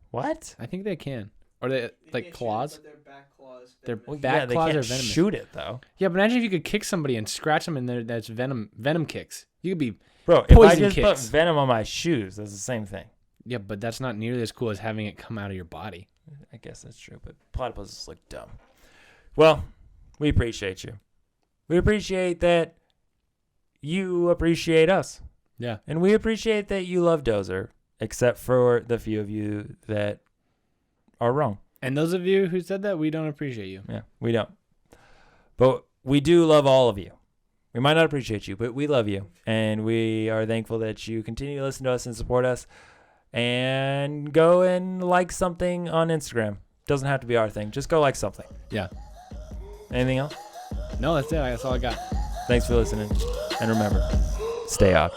Speaker 2: What?
Speaker 1: I think they can. Or they like claws?
Speaker 3: Their back claws.
Speaker 1: Their
Speaker 2: Well,
Speaker 1: back
Speaker 2: they
Speaker 1: claws
Speaker 2: can't
Speaker 1: are venomous.
Speaker 2: shoot it though.
Speaker 1: Yeah, but imagine if you could kick somebody and scratch them and that's venom kicks. You could be
Speaker 2: Bro, if I
Speaker 1: poison
Speaker 2: just
Speaker 1: kicks.
Speaker 2: put venom on my shoes, that's the same thing.
Speaker 1: Yeah, but that's not nearly as cool as having it come out of your body.
Speaker 2: I guess that's true, but platypuses look dumb. Well, we appreciate you. We appreciate that you appreciate us.
Speaker 1: Yeah.
Speaker 2: And we appreciate that you love Dozer, except for the few of you that are wrong.
Speaker 1: And those of you who said that, we don't appreciate you.
Speaker 2: Yeah, we don't. But we do love all of you. We might not appreciate you, but we love you. And we are thankful that you continue to listen to us and support us. And go and like something on Instagram. Doesn't have to be our thing. Just go like something.
Speaker 1: Yeah.
Speaker 2: Anything else?
Speaker 1: No, that's it. That's all I got.
Speaker 2: Thanks for listening. And remember, stay odd.